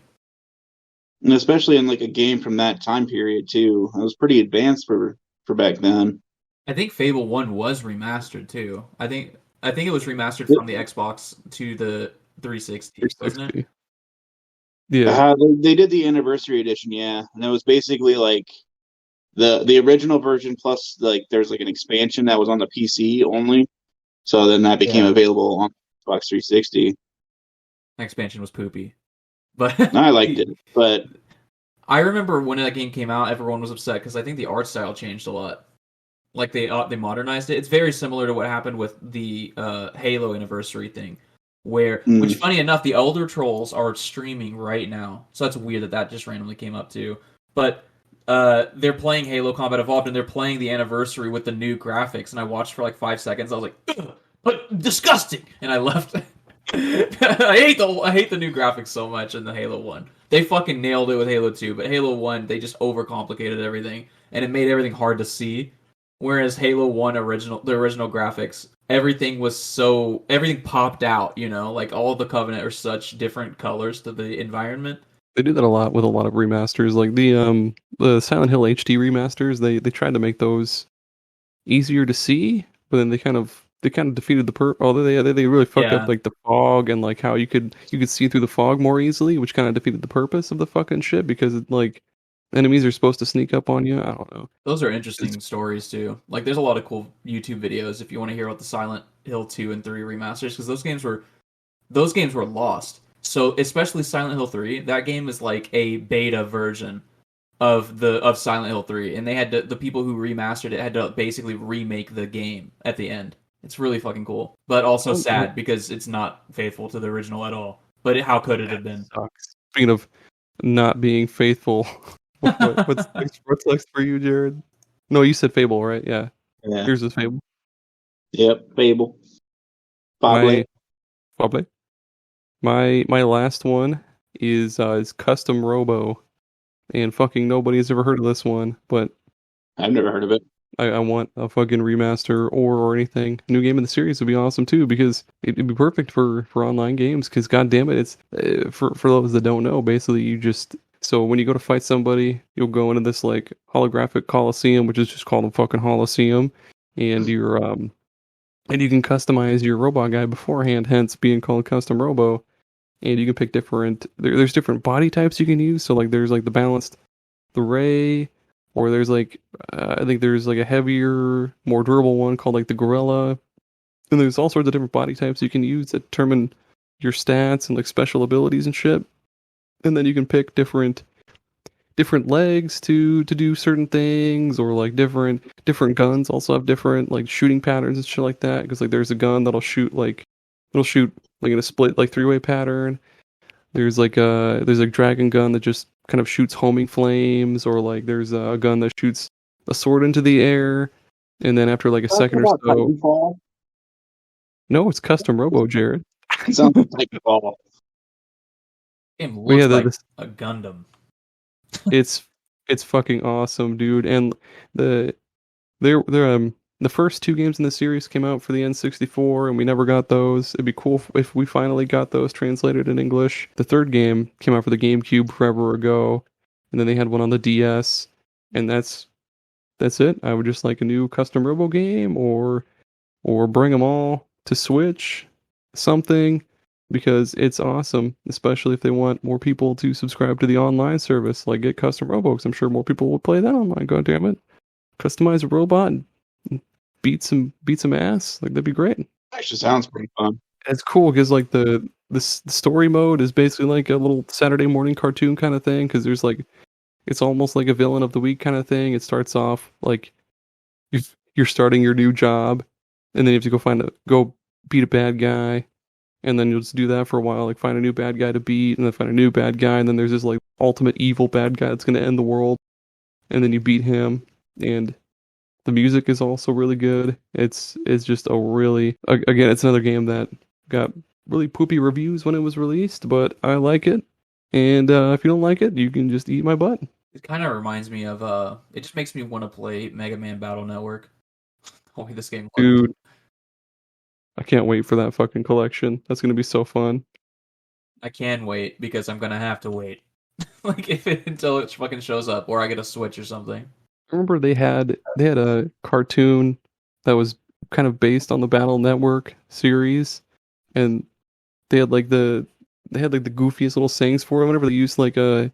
And especially in like a game from that time period too. It was pretty advanced for back then. I think Fable 1 was remastered too. I think it was remastered from the Xbox to the 360, wasn't it? Yeah. They did the anniversary edition, yeah, and it was basically like the original version plus like there's like an expansion that was on the PC only. So then that became available on Xbox 360. Expansion was poopy. But I liked it, but I remember when that game came out, everyone was upset because I think the art style changed a lot. Like they modernized it. It's very similar to what happened with the Halo anniversary thing, which funny enough, the Elder Trolls are streaming right now. So that's weird that just randomly came up too. But they're playing Halo Combat Evolved and they're playing the anniversary with the new graphics. And I watched for like 5 seconds. I was like, ugh, but disgusting, and I left. I hate the new graphics so much in the Halo 1. They fucking nailed it with Halo 2, but Halo 1 they just overcomplicated everything and it made everything hard to see. Whereas Halo 1 the original graphics, everything popped out, like all the Covenant are such different colors to the environment. They do that a lot with a lot of remasters, like the Silent Hill HD remasters. They tried to make those easier to see, but then they kind of defeated the although they really fucked up like the fog and like how you could see through the fog more easily, which kind of defeated the purpose of the fucking shit because like enemies are supposed to sneak up on you. I don't know. Those are interesting stories too. Like there's a lot of cool YouTube videos if you want to hear about the Silent Hill 2 and 3 remasters because those games were lost. So especially Silent Hill 3, that game is like a beta version of Silent Hill 3, and they had the people who remastered it had to basically remake the game at the end. It's really fucking cool, but also sad because it's not faithful to the original at all. But how could it have been? Sucks. Speaking of not being faithful, what's next for you, Jared? No, you said Fable, right? Yeah. Here's the Fable. Yep, Fable. Fable. My last one is Custom Robo, and fucking nobody's ever heard of this one, but I've never heard of it. I want a fucking remaster or anything. A new game in the series would be awesome too because it'd be perfect for online games. Because god damn it, it's for those that don't know. Basically, so when you go to fight somebody, you'll go into this like holographic Coliseum, which is just called a fucking Coliseum, and you're and you can customize your robot guy beforehand, hence being called Custom Robo. And you can pick there's different body types you can use. So like there's like the Ray. Or there's like, I think there's like a heavier, more durable one called like the Gorilla. And there's all sorts of different body types you can use that determine your stats and like special abilities and shit. And then you can pick different legs to do certain things, or like different guns also have different like shooting patterns and shit like that. Because like there's a gun that'll shoot like in a split like 3-way pattern. There's like a dragon gun that just kind of shoots homing flames, or like there's a gun that shoots a sword into the air, and then after like a second or so, Titanfall. no, it's custom Robo, Jared. It sounds like Titanfall. Game But yeah, looks like a Gundam. it's fucking awesome, dude. And the they're the first two games in the series came out for the N64, and we never got those. It'd be cool if we finally got those translated in English. The third game came out for the GameCube forever ago, and then they had one on the DS, and that's it. I would just like a new custom Robo game, or bring them all to Switch, something, because it's awesome, especially if they want more people to subscribe to the online service, like get custom Robo, 'cause I'm sure more people will play that online, god damn it. Customize a robot and beat some ass. Like, that'd be great. Actually sounds pretty fun. It's cool because like the story mode is basically like a little Saturday morning cartoon kind of thing, because there's like, it's almost like a villain of the week kind of thing. It starts off like you're starting your new job, and then you have to go beat a bad guy, and then you'll just do that for a while, like find a new bad guy to beat, and then find a new bad guy, and then there's this like ultimate evil bad guy that's going to end the world, and then you beat him. And the music is also really good. It's just a really, again, it's another game that got really poopy reviews when it was released, but I like it. And if you don't like it, you can just eat my butt. It kind of reminds me of it just makes me want to play Mega Man Battle Network. The way this game looks. Dude, I can't wait for that fucking collection. That's gonna be so fun. I can wait because I'm gonna have to wait. Like until it fucking shows up, or I get a Switch or something. I remember they had a cartoon that was kind of based on the Battle Network series, and they had like the goofiest little sayings for it. Whenever they used like in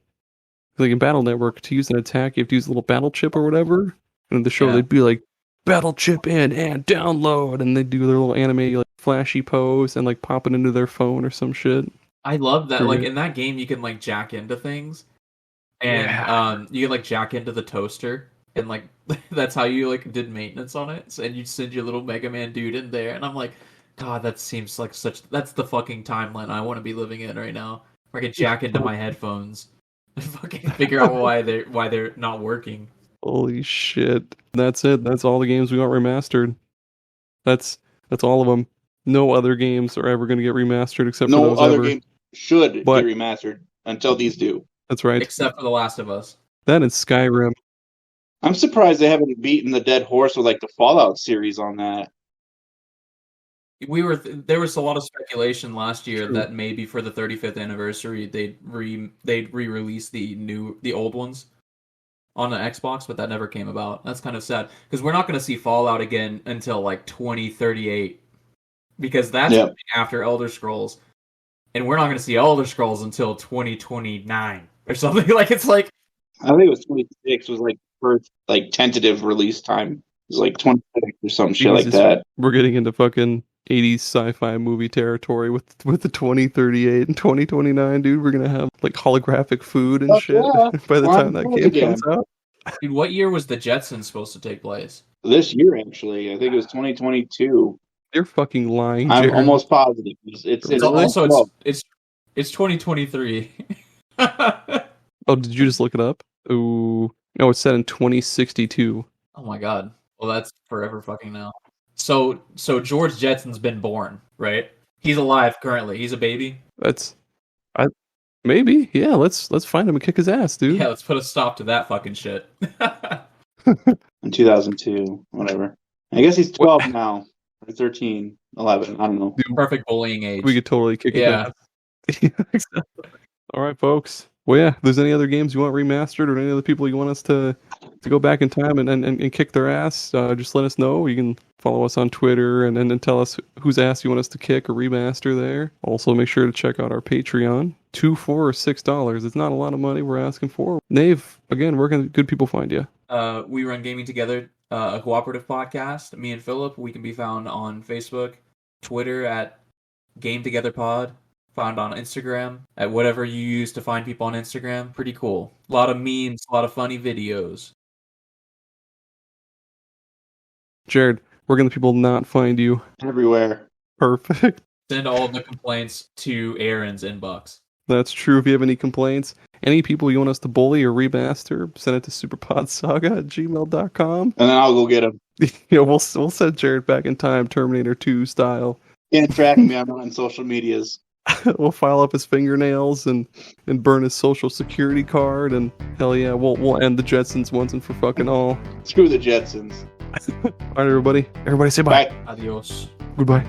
Battle Network, to use an attack, you have to use a little battle chip or whatever. And in the show, they'd be like, battle chip in and download, and they'd do their little anime like flashy pose and like pop it into their phone or some shit. I love that. Like in that game, you can like jack into things, and you can like jack into the toaster, and like that's how you like did maintenance on it. So, and you send your little Mega Man dude in there, and I'm like, God, that seems like that's the fucking timeline I want to be living in right now. Where I can jack into my headphones and fucking figure out why they're not working. Holy shit. That's it. That's all the games we got remastered. That's all of them. No other games are ever going to get remastered except for those No other ever. games should get remastered until these do. That's right. Except for The Last of Us. That and Skyrim. I'm surprised they haven't beaten the dead horse with like the Fallout series on that. There was a lot of speculation last year that maybe for the 35th anniversary they'd re-release the old ones on the Xbox, but that never came about. That's kind of sad because we're not going to see Fallout again until like 2038 because that's after Elder Scrolls, and we're not going to see Elder Scrolls until 2029 or something. Like it's like I think it was 26 was like first like tentative release time. It was like 26 or some shit like that. We're getting into fucking 80s sci-fi movie territory with the 2038 and 2029, dude. We're gonna have like holographic food and shit by the time that game comes out. Dude, what year was the Jetsons supposed to take place? This year, actually. I think it was 2022. You're fucking lying, I'm Jared. almost positive. It's also it's 2023. Oh, did you just look it up? Ooh, no, it's set in 2062. Oh my god. Well, that's forever fucking now. So George Jetson's been born, right? He's alive currently. He's a baby. Maybe, yeah. Let's find him and kick his ass, dude. Yeah, let's put a stop to that fucking shit. In 2002, whatever. I guess he's 12 now, or 13, 11. I don't know. Dude, perfect bullying age. We could totally kick his ass. Exactly. All right, folks. Well, yeah. If there's any other games you want remastered, or any other people you want us to go back in time and kick their ass, just let us know. You can follow us on Twitter and tell us whose ass you want us to kick or remaster there. Also, make sure to check out our Patreon. $2, $4, or $6. It's not a lot of money we're asking for. Nave, again, where can good people find you? We run Gaming Together, a cooperative podcast. Me and Philip, we can be found on Facebook, Twitter at Game Together Pod. Found on Instagram at whatever you use to find people on Instagram. Pretty cool. A lot of memes, a lot of funny videos. Jared, where can the people not find you? Everywhere. Perfect. Send all of the complaints to Aaron's inbox. That's true. If you have any complaints, any people you want us to bully or remaster, send it to superpodsaga@gmail.com. And then I'll go get him. We'll send Jared back in time, Terminator 2 style. Can't track me. I'm on social medias. We'll file up his fingernails and burn his social security card, and hell yeah, we'll end the Jetsons once and for fucking all. Screw the Jetsons. All right, everybody. Everybody say bye. Bye. Adios. Goodbye.